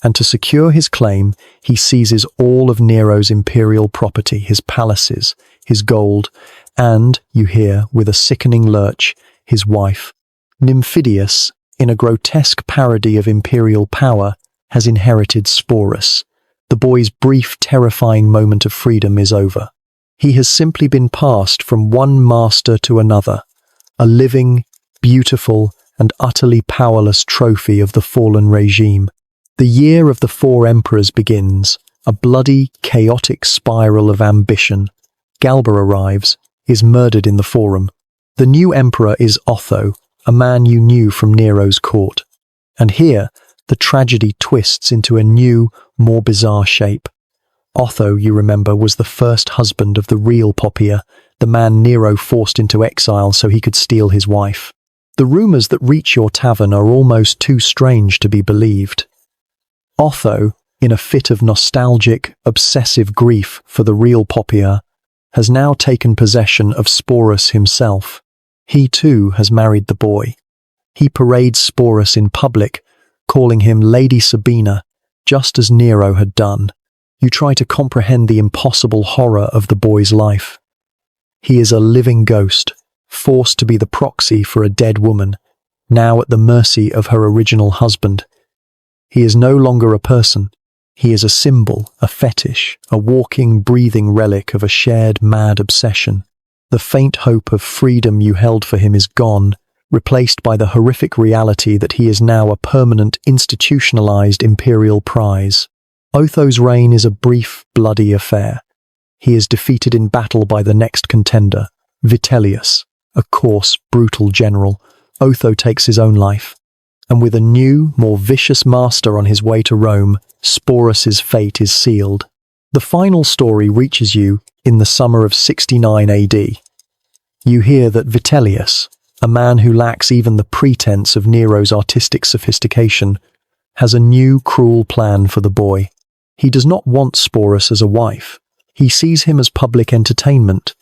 and to secure his claim, he seizes all of Nero's imperial property, his palaces, his gold, and, you hear, with a sickening lurch, his wife. Nymphidius, in a grotesque parody of imperial power, has inherited Sporus. The boy's brief, terrifying moment of freedom is over. He has simply been passed from one master to another, a living, beautiful, and utterly powerless trophy of the fallen regime. The year of the four emperors begins, a bloody, chaotic spiral of ambition. Galba arrives, is murdered in the Forum. The new emperor is Otho, a man you knew from Nero's court. And here, the tragedy twists into a new, more bizarre shape. Otho, you remember, was the first husband of the real Poppaea, the man Nero forced into exile so he could steal his wife. The rumors that reach your tavern are almost too strange to be believed. Otho, in a fit of nostalgic, obsessive grief for the real Poppaea, has now taken possession of Sporus himself. He too has married the boy. He parades Sporus in public, calling him Lady Sabina, just as Nero had done. You try to comprehend the impossible horror of the boy's life. He is a living ghost, forced to be the proxy for a dead woman, now at the mercy of her original husband. He is no longer a person. He is a symbol, a fetish, a walking, breathing relic of a shared mad obsession. The faint hope of freedom you held for him is gone, replaced by the horrific reality that he is now a permanent, institutionalized imperial prize. Otho's reign is a brief, bloody affair. He is defeated in battle by the next contender, Vitellius, a coarse, brutal general. Otho takes his own life. And with a new, more vicious master on his way to Rome, Sporus's fate is sealed. The final story reaches you in the summer of 69 AD. You hear that Vitellius, a man who lacks even the pretense of Nero's artistic sophistication, has a new, cruel plan for the boy. He does not want Sporus as a wife. He sees him as public entertainment.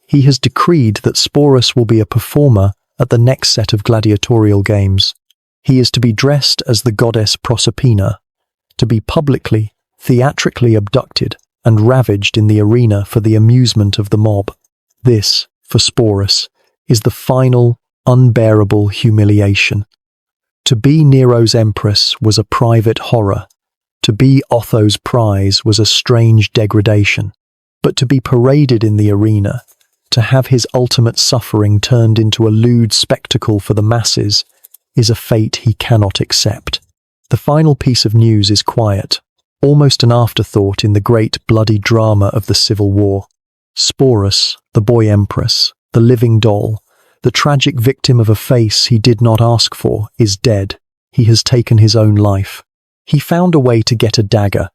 He has decreed that Sporus will be a performer at the next set of gladiatorial games. He is to be dressed as the goddess Proserpina, to be publicly, theatrically abducted and ravaged in the arena for the amusement of the mob. This, for Sporus, is the final, unbearable humiliation. To be Nero's empress was a private horror. To be Otho's prize was a strange degradation. But to be paraded in the arena, to have his ultimate suffering turned into a lewd spectacle for the masses, is a fate he cannot accept. The final piece of news is quiet, almost an afterthought in the great bloody drama of the Civil War. Sporus, the boy empress, the living doll, the tragic victim of a face he did not ask for, is dead. He has taken his own life. He found a way to get a dagger,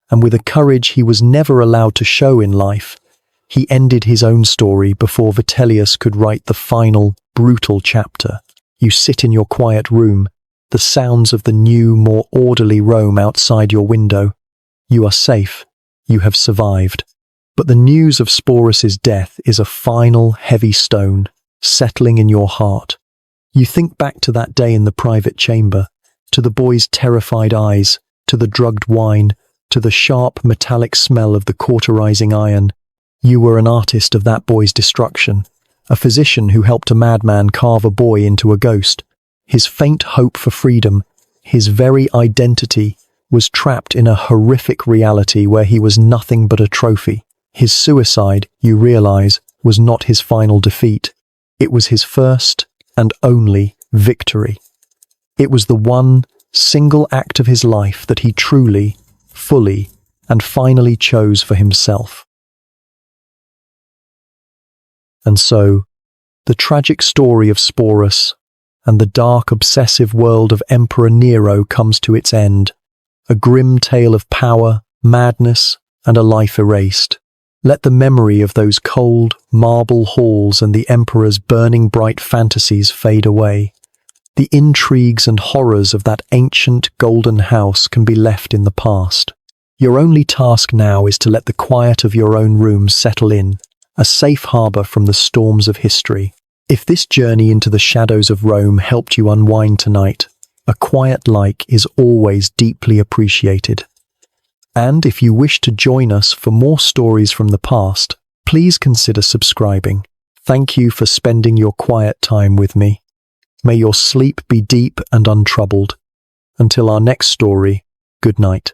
and with a courage he was never allowed to show in life, he ended his own story before Vitellius could write the final, brutal chapter. You sit in your quiet room, the sounds of the new, more orderly Rome outside your window. You are safe. You have survived. But the news of Sporus's death is a final, heavy stone, settling in your heart. You think back to that day in the private chamber, to the boy's terrified eyes, to the drugged wine, to the sharp, metallic smell of the cauterizing iron. You were an artist of that boy's destruction, a physician who helped a madman carve a boy into a ghost. His faint hope for freedom, his very identity, was trapped in a horrific reality where he was nothing but a trophy. His suicide, you realize, was not his final defeat. It was his first and only victory. It was the one single act of his life that he truly, fully, and finally chose for himself. And so, the tragic story of Sporus and the dark, obsessive world of Emperor Nero comes to its end, a grim tale of power, madness, and a life erased. Let the memory of those cold, marble halls and the Emperor's burning bright fantasies fade away. The intrigues and horrors of that ancient golden house can be left in the past. Your only task now is to let the quiet of your own room settle in, a safe harbor from the storms of history. If this journey into the shadows of Rome helped you unwind tonight, a quiet like is always deeply appreciated. And if you wish to join us for more stories from the past, please consider subscribing. Thank you for spending your quiet time with me. May your sleep be deep and untroubled. Until our next story, good night.